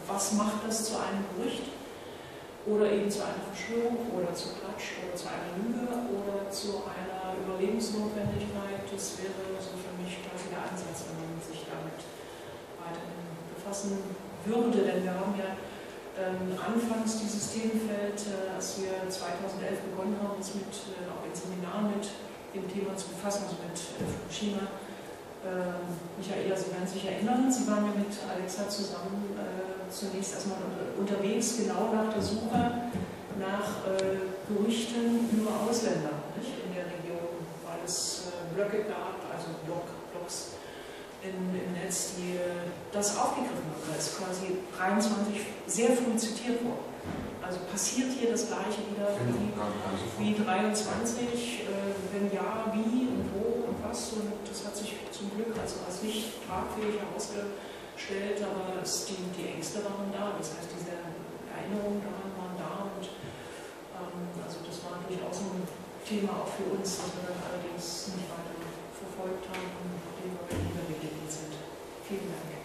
was macht das zu einem Gerücht oder eben zu einer Verschwörung oder zu Klatsch oder zu einer Lüge oder zu einer Überlebensnotwendigkeit. Das wäre so für mich quasi der Ansatz, wenn man sich damit weiterhin befassen würde. Denn wir haben ja anfangs dieses Themenfeld, als wir 2011 begonnen haben, uns auch in Seminaren mit dem Thema zu befassen, also mit Fukushima. Michaela, Sie werden sich erinnern, Sie waren ja mit Alexa zusammen zunächst erstmal unterwegs, genau nach der Suche nach Gerüchten über Ausländer, nicht, in der Region, weil es Blöcke gab, also Blocks, im Netz, die das aufgegriffen haben. Da ist quasi 23 sehr früh zitiert worden. Also passiert hier das Gleiche wieder wie 23, wenn ja, wie und wo und was. Und das hat sich zum Glück also als nicht tragfähig herausgestellt, aber die Ängste waren da. Das heißt, diese Erinnerungen daran waren da. Und also das war durchaus ein Thema auch für uns, das wir dann allerdings nicht weiter verfolgt haben und dem wir begegnet sind. Vielen Dank.